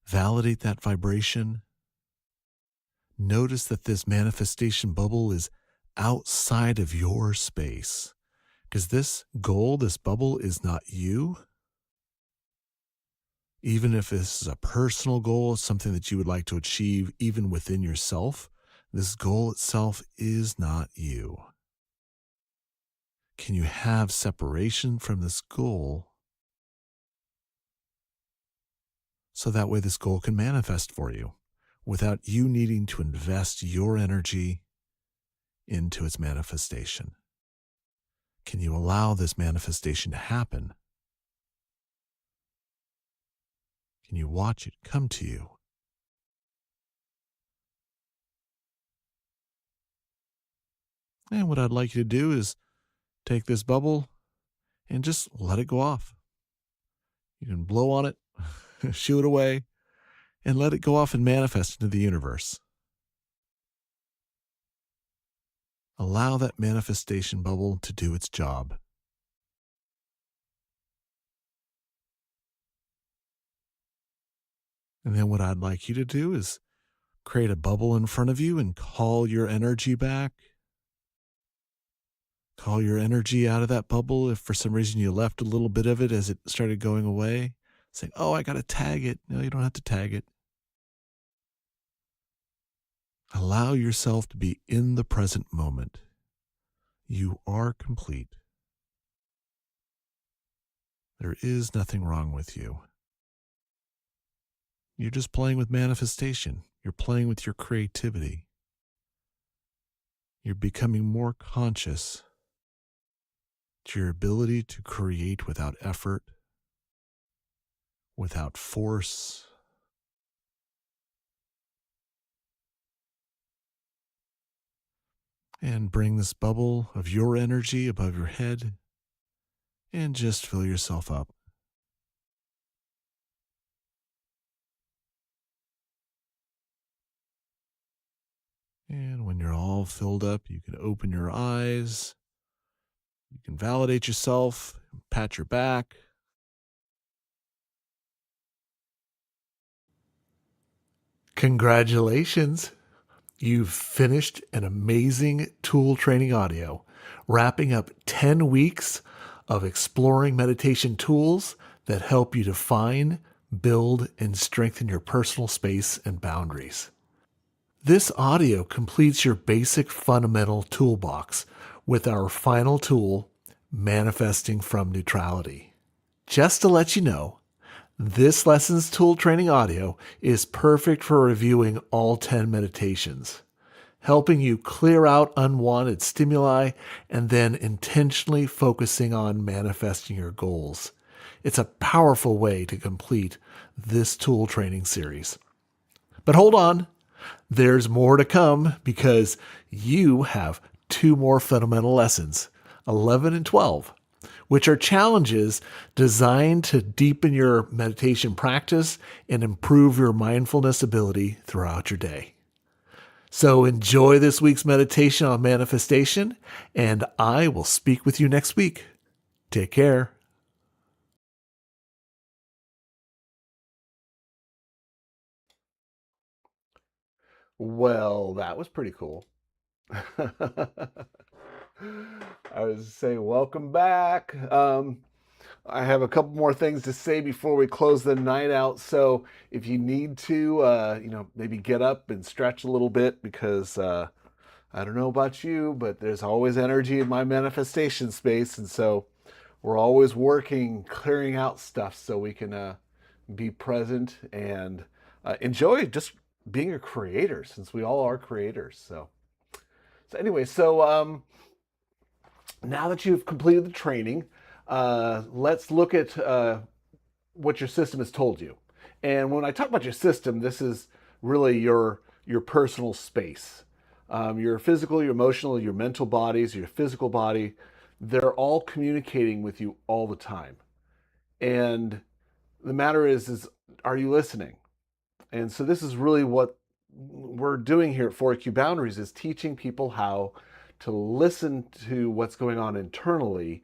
validate that vibration. Notice that this manifestation bubble is outside of your space. Because this goal, this bubble, is not you. Even if this is a personal goal, something that you would like to achieve even within yourself, this goal itself is not you. Can you have separation from this goal so that way this goal can manifest for you without you needing to invest your energy into its manifestation? Can you allow this manifestation to happen? Can you watch it come to you? And what I'd like you to do is take this bubble and just let it go off. You can blow on it, shoo it away, and let it go off and manifest into the universe. Allow that manifestation bubble to do its job. And then what I'd like you to do is create a bubble in front of you and call your energy back. Call your energy out of that bubble if for some reason you left a little bit of it as it started going away. Saying, oh, I got to tag it. No, you don't have to tag it. Allow yourself to be in the present moment. You are complete. There is nothing wrong with you. You're just playing with manifestation. You're playing with your creativity. You're becoming more conscious to your ability to create without effort, without force. And bring this bubble of your energy above your head and just fill yourself up. And when you're all filled up, you can open your eyes. You can validate yourself, pat your back. Congratulations! You've finished an amazing tool training audio, wrapping up 10 weeks of exploring meditation tools that help you define, build, and strengthen your personal space and boundaries. This audio completes your basic fundamental toolbox with our final tool, manifesting from neutrality. Just to let you know, this lessons tool training audio is perfect for reviewing all 10 meditations, helping you clear out unwanted stimuli and then intentionally focusing on manifesting your goals. It's a powerful way to complete this tool training series. But hold on, there's more to come because you have 2 more fundamental lessons, 11 and 12, which are challenges designed to deepen your meditation practice and improve your mindfulness ability throughout your day. So enjoy this week's meditation on manifestation, and I will speak with you next week. Take care.
Well, that was pretty cool. I was saying, welcome back. I have a couple more things to say before we close the night out. So if you need to, maybe get up and stretch a little bit because I don't know about you, but there's always energy in my manifestation space. And so we're always working, clearing out stuff so we can be present and enjoy just being a creator since we all are creators. So anyway, now that you've completed the training, let's look at what your system has told you. And when I talk about your system, this is really your personal space. Your physical, your emotional, your mental bodies, your physical body, they're all communicating with you all the time. And the matter is are you listening? And so this is really what we're doing here at 4Q Boundaries is teaching people how to listen to what's going on internally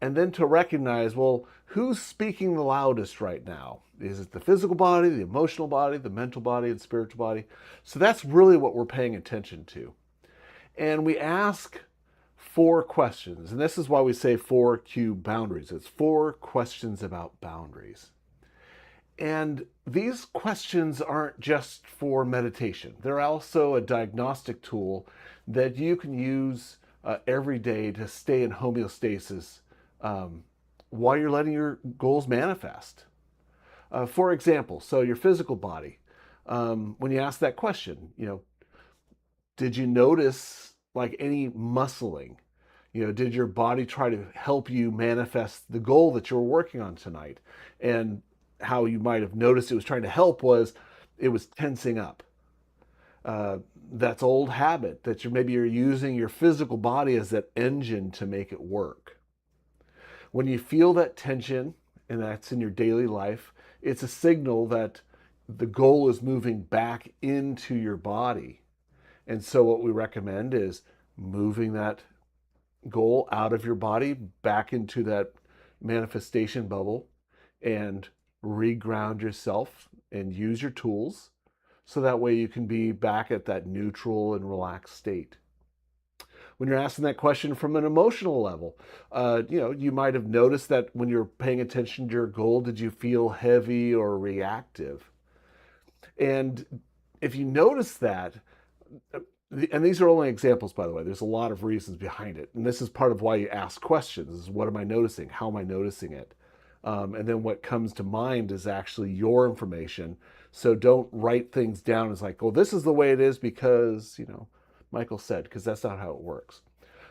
and then to recognize, well, who's speaking the loudest right now? Is it the physical body, the emotional body, the mental body, and spiritual body? So that's really what we're paying attention to. And we ask 4 questions. And this is why we say 4Q Boundaries. It's 4 questions about boundaries. And these questions aren't just for meditation. They're also a diagnostic tool that you can use every day to stay in homeostasis while you're letting your goals manifest. For example, so your physical body, when you ask that question, did you notice like any muscling? Did your body try to help you manifest the goal that you were working on tonight? And how you might have noticed it was trying to help was it was tensing up. That's old habit that you're using your physical body as that engine to make it work. When you feel that tension, and that's in your daily life, it's a signal that the goal is moving back into your body. And so what we recommend is moving that goal out of your body back into that manifestation bubble and reground yourself and use your tools so that way you can be back at that neutral and relaxed state. When you're asking that question from an emotional level, you might have noticed that when you're paying attention to your goal, did you feel heavy or reactive? And if you notice that, and these are only examples, by the way, there's a lot of reasons behind it. And this is part of why you ask questions is what am I noticing? How am I noticing it? And then what comes to mind is actually your information. So don't write things down as like, oh, this is the way it is because, Michael said, because that's not how it works.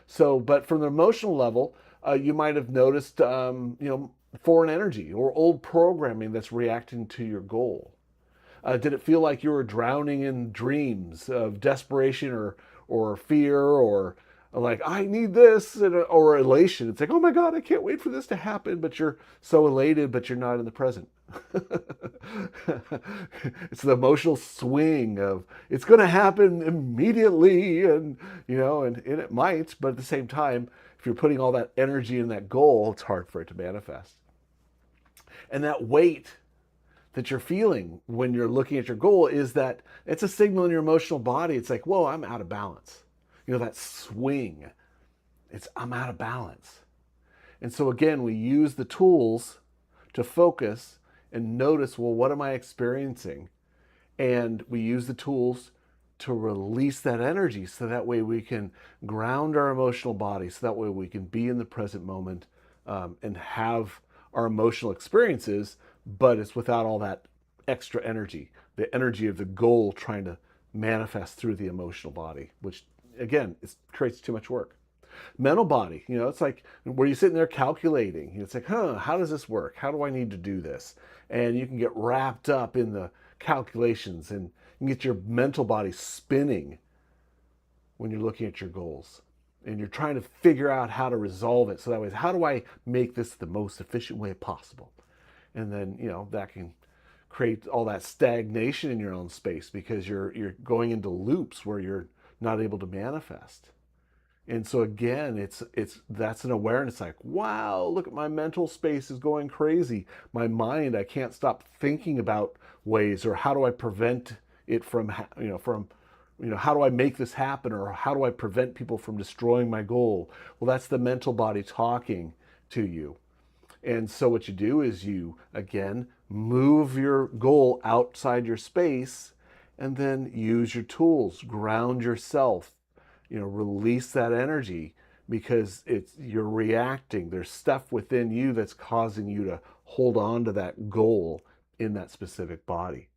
So, but from the emotional level, you might have noticed, foreign energy or old programming that's reacting to your goal. Did it feel like you were drowning in dreams of desperation or fear or like I need this or elation? It's like, oh my God, I can't wait for this to happen, but you're so elated, but you're not in the present. It's the emotional swing of it's going to happen immediately, and and it might, but at the same time, if you're putting all that energy in that goal, it's hard for it to manifest. And that weight that you're feeling when you're looking at your goal is that it's a signal in your emotional body. It's like, whoa, I'm out of balance. You know, that swing. It's, I'm out of balance. And so again, we use the tools to focus and notice, well, what am I experiencing? And we use the tools to release that energy so that way we can ground our emotional body, so that way we can be in the present moment and have our emotional experiences, but it's without all that extra energy, the energy of the goal trying to manifest through the emotional body, which again, it creates too much work. Mental body, you know, it's like where you're sitting there calculating. It's like, how does this work? How do I need to do this? And you can get wrapped up in the calculations and you can get your mental body spinning when you're looking at your goals. And you're trying to figure out how to resolve it. So that way, how do I make this the most efficient way possible? And then, you know, that can create all that stagnation in your own space because you're going into loops where you're not able to manifest. And so again, it's that's an awareness like, wow, look at my mental space is going crazy. My mind, I can't stop thinking about ways or how do I prevent it from, how do I make this happen or how do I prevent people from destroying my goal? Well, that's the mental body talking to you. And so what you do is you, again, move your goal outside your space and then use your tools, ground yourself, release that energy because you're reacting. There's stuff within you that's causing you to hold on to that goal in that specific body.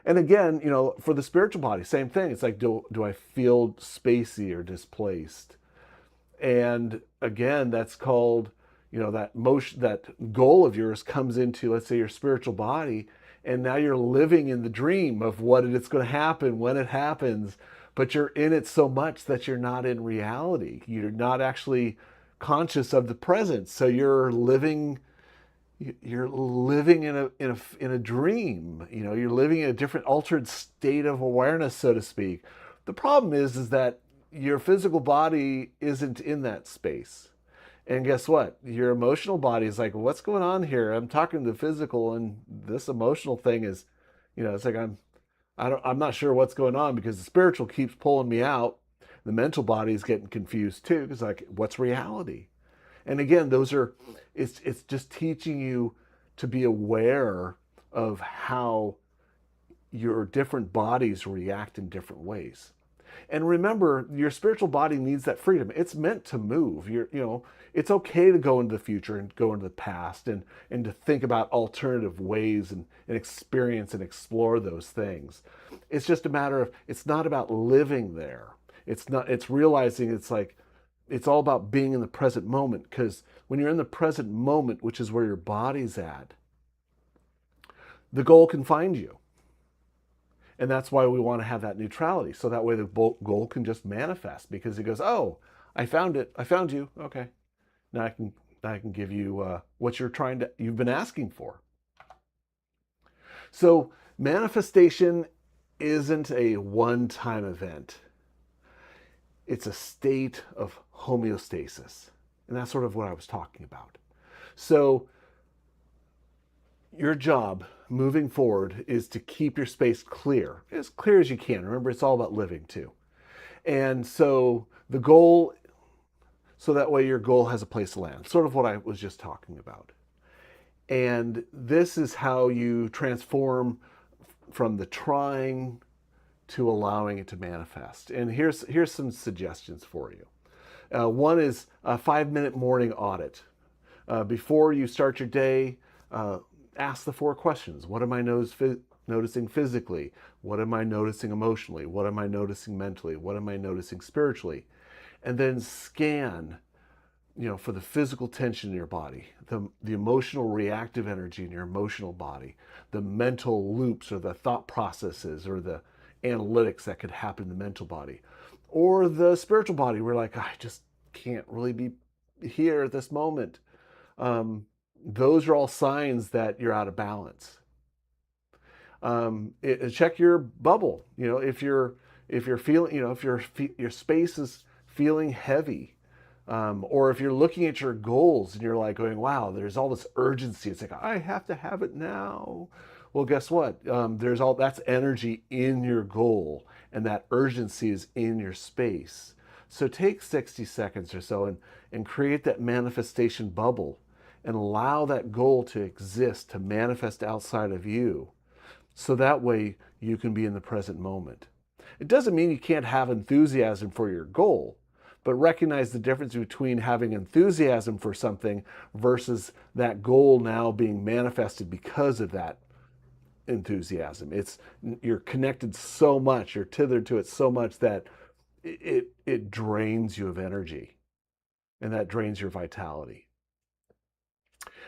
And again, for the spiritual body, same thing. It's like, do I feel spacey or displaced? And again, that's called, that motion, that goal of yours comes into, let's say, your spiritual body, and now you're living in the dream of what it's going to happen when it happens, but you're in it so much that you're not in reality. You're not actually conscious of the present. So you're living in a dream. You're living in a different altered state of awareness, so to speak. The problem is that your physical body isn't in that space. And guess what? Your emotional body is like, what's going on here? I'm talking to the physical, and this emotional thing is, it's like I'm not sure what's going on because the spiritual keeps pulling me out. The mental body is getting confused too because like, what's reality? And again, it's just teaching you to be aware of how your different bodies react in different ways. And remember, your spiritual body needs that freedom. It's meant to move. It's okay to go into the future and go into the past and to think about alternative ways and experience and explore those things. It's just a matter of, it's not about living there. It's realizing it's all about being in the present moment, because when you're in the present moment, which is where your body's at, the goal can find you. And that's why we want to have that neutrality. So that way the goal can just manifest because it goes, oh, I found it. I found you. Okay. Now I can give you what you've been asking for. So manifestation isn't a one-time event. It's a state of homeostasis. And that's sort of what I was talking about. So your job moving forward is to keep your space clear as you can. Remember, it's all about living too. And so the goal, so that way your goal has a place to land, sort of what I was just talking about. And this is how you transform from the trying to allowing it to manifest. And here's some suggestions for you. One is a 5-minute morning audit. Before you start your day, ask the 4 questions. What am I noticing physically? What am I noticing emotionally? What am I noticing mentally? What am I noticing spiritually? And then scan, for the physical tension in your body, the emotional reactive energy in your emotional body, the mental loops or the thought processes or the analytics that could happen in the mental body, or the spiritual body where like, I just can't really be here at this moment. Those are all signs that you're out of balance. Check your bubble. If you're feeling, if your space is feeling heavy, or if you're looking at your goals and you're like going, wow, there's all this urgency. It's like, I have to have it now. Well, guess what? There's all that's energy in your goal, and that urgency is in your space. So take 60 seconds or so and create that manifestation bubble and allow that goal to exist, to manifest outside of you. So that way you can be in the present moment. It doesn't mean you can't have enthusiasm for your goal, but recognize the difference between having enthusiasm for something versus that goal now being manifested because of that enthusiasm. It's you're connected so much, you're tethered to it so much that it drains you of energy, and that drains your vitality.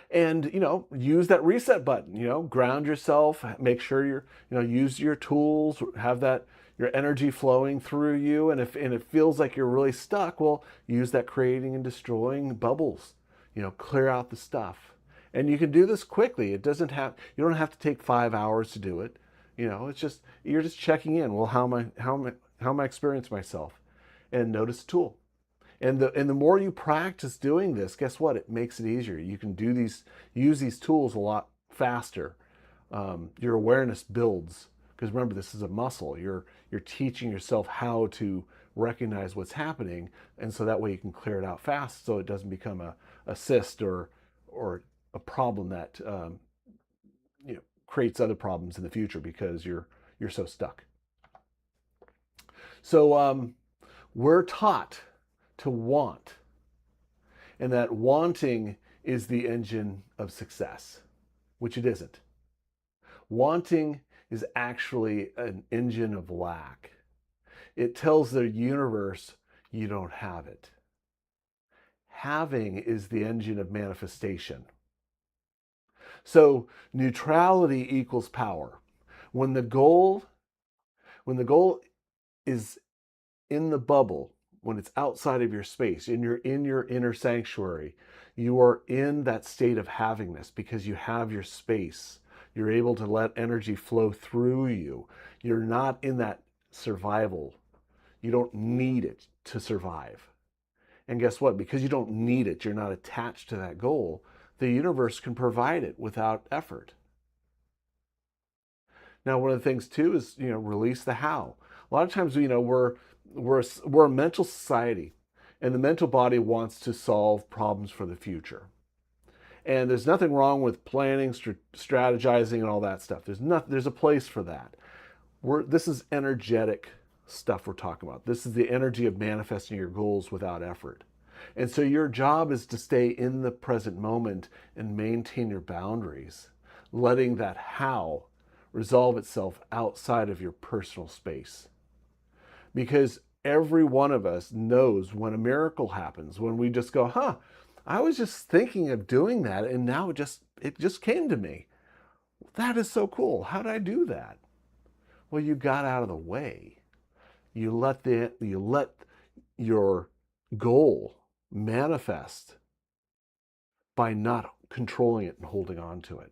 And use that reset button. Ground yourself, make sure use your tools, have that your energy flowing through you. And if it feels like you're really stuck, well, use that creating and destroying bubbles. Clear out the stuff. And you can do this quickly. You don't have to take 5 hours to do it. It's just you're just checking in. Well, how am I experiencing myself? And notice the tool. And the more you practice doing this, guess what? It makes it easier. You can use these tools a lot faster. Your awareness builds, because remember, this is a muscle. You're teaching yourself how to recognize what's happening, and so that way you can clear it out fast, so it doesn't become a cyst or a problem that creates other problems in the future because you're so stuck. So we're taught to want, and that wanting is the engine of success, which it isn't. Wanting is actually an engine of lack. It tells the universe you don't have it. Having is the engine of manifestation. So neutrality equals power. When the goal is in the bubble, when it's outside of your space, you're in your inner sanctuary, you are in that state of havingness because you have your space. You're able to let energy flow through you. You're not in that survival. You don't need it to survive. And guess what? Because you don't need it, you're not attached to that goal, the universe can provide it without effort. Now, one of the things too is, release the how. A lot of times, we're a mental society, and the mental body wants to solve problems for the future. And there's nothing wrong with planning, strategizing, and all that stuff. There's a place for that. This is energetic stuff we're talking about. This is the energy of manifesting your goals without effort. And so your job is to stay in the present moment and maintain your boundaries, letting that how resolve itself outside of your personal space. Because every one of us knows when a miracle happens, when we just go, I was just thinking of doing that and now it just came to me. That is so cool. How did I do that? Well, you got out of the way. You let your goal manifest by not controlling it and holding on to it.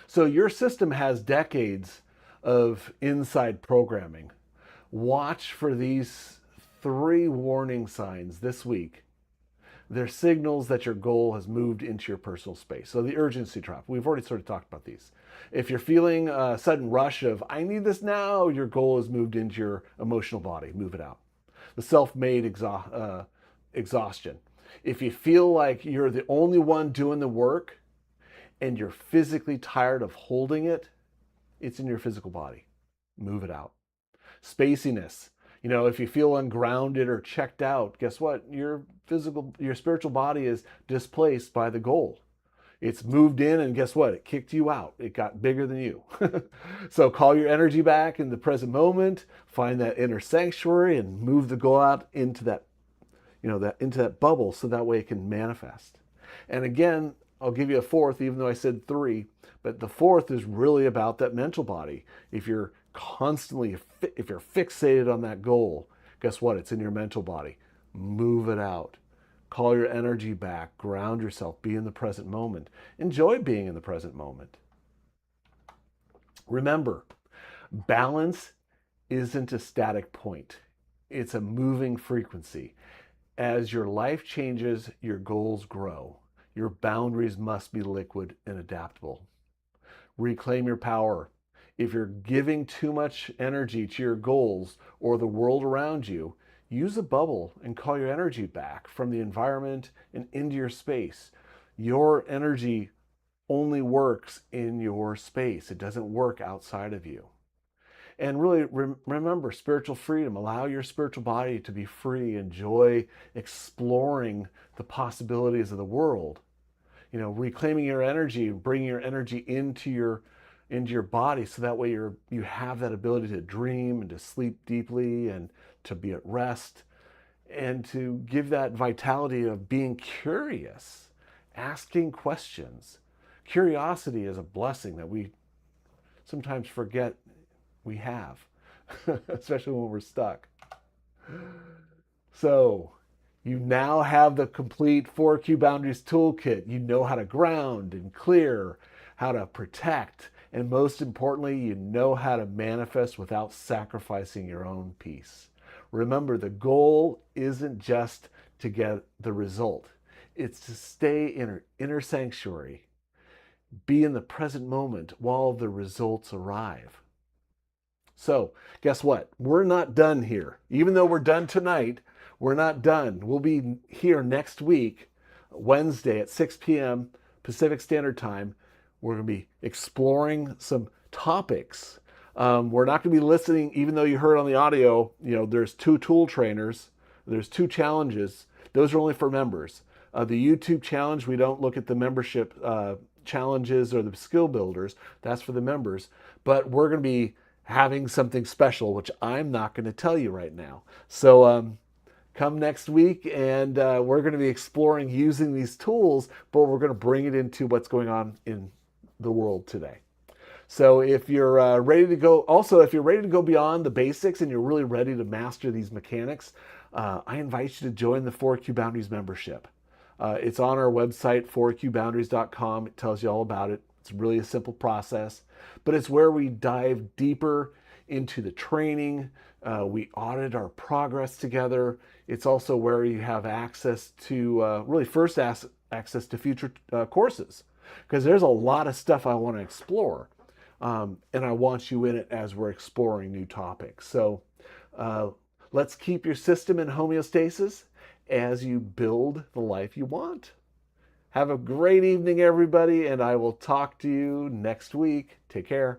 So your system has decades of inside programming. Watch for these 3 warning signs this week. They're signals that your goal has moved into your personal space. So the urgency trap, we've already sort of talked about these. If you're feeling a sudden rush of, I need this now, your goal has moved into your emotional body, move it out. The self-made exhaustion. If you feel like you're the only one doing the work and you're physically tired of holding it, it's in your physical body. Move it out. Spaciness. If you feel ungrounded or checked out, guess what? Your spiritual body is displaced by the goal. It's moved in, and guess what? It kicked you out. It got bigger than you. So call your energy back in the present moment, find that inner sanctuary, and move the goal out into that, into that bubble, so that way it can manifest. And again, I'll give you a 4th, even though I said 3, but the 4th is really about that mental body. If you're fixated on that goal, guess what? It's in your mental body. Move it out. Call your energy back. Ground yourself. Be in the present moment. Enjoy being in the present moment. Remember, balance isn't a static point. It's a moving frequency. As your life changes, your goals grow. Your boundaries must be liquid and adaptable. Reclaim your power. If you're giving too much energy to your goals or the world around you, use a bubble and call your energy back from the environment and into your space. Your energy only works in your space. It doesn't work outside of you. And really remember spiritual freedom. Allow your spiritual body to be free. Enjoy exploring the possibilities of the world. You know, reclaiming your energy, bringing your energy into your body, so that way you have that ability to dream and to sleep deeply and to be at rest and to give that vitality of being curious, asking questions. Curiosity is a blessing that we sometimes forget we have, especially when we're stuck. So you now have the complete 4Q Boundaries toolkit. You know how to ground and clear, how to protect, and most importantly, you know how to manifest without sacrificing your own peace. Remember, the goal isn't just to get the result. It's to stay in our inner sanctuary, be in the present moment while the results arrive. So, guess what? We're not done here. Even though we're done tonight, we're not done. We'll be here next week, Wednesday at 6 p.m. Pacific Standard Time. We're going to be exploring some topics. We're not going to be listening, even though you heard on the audio, you know, there's 2 tool trainers, there's 2 challenges. Those are only for members. The YouTube challenge, we don't look at the membership challenges or the skill builders. That's for the members. But we're going to be having something special, which I'm not going to tell you right now. So come next week, and we're going to be exploring using these tools, but we're going to bring it into what's going on in the world today. So if you're ready to go, also, if you're ready to go beyond the basics and you're really ready to master these mechanics, I invite you to join the 4Q Boundaries membership. It's on our website, 4qboundaries.com. It tells you all about it. It's really a simple process, but it's where we dive deeper into the training. We audit our progress together. It's also where you have access to, really first access to future courses, because there's a lot of stuff I want to explore. And I want you in it as we're exploring new topics. So let's keep your system in homeostasis as you build the life you want. Have a great evening, everybody, and I will talk to you next week. Take care.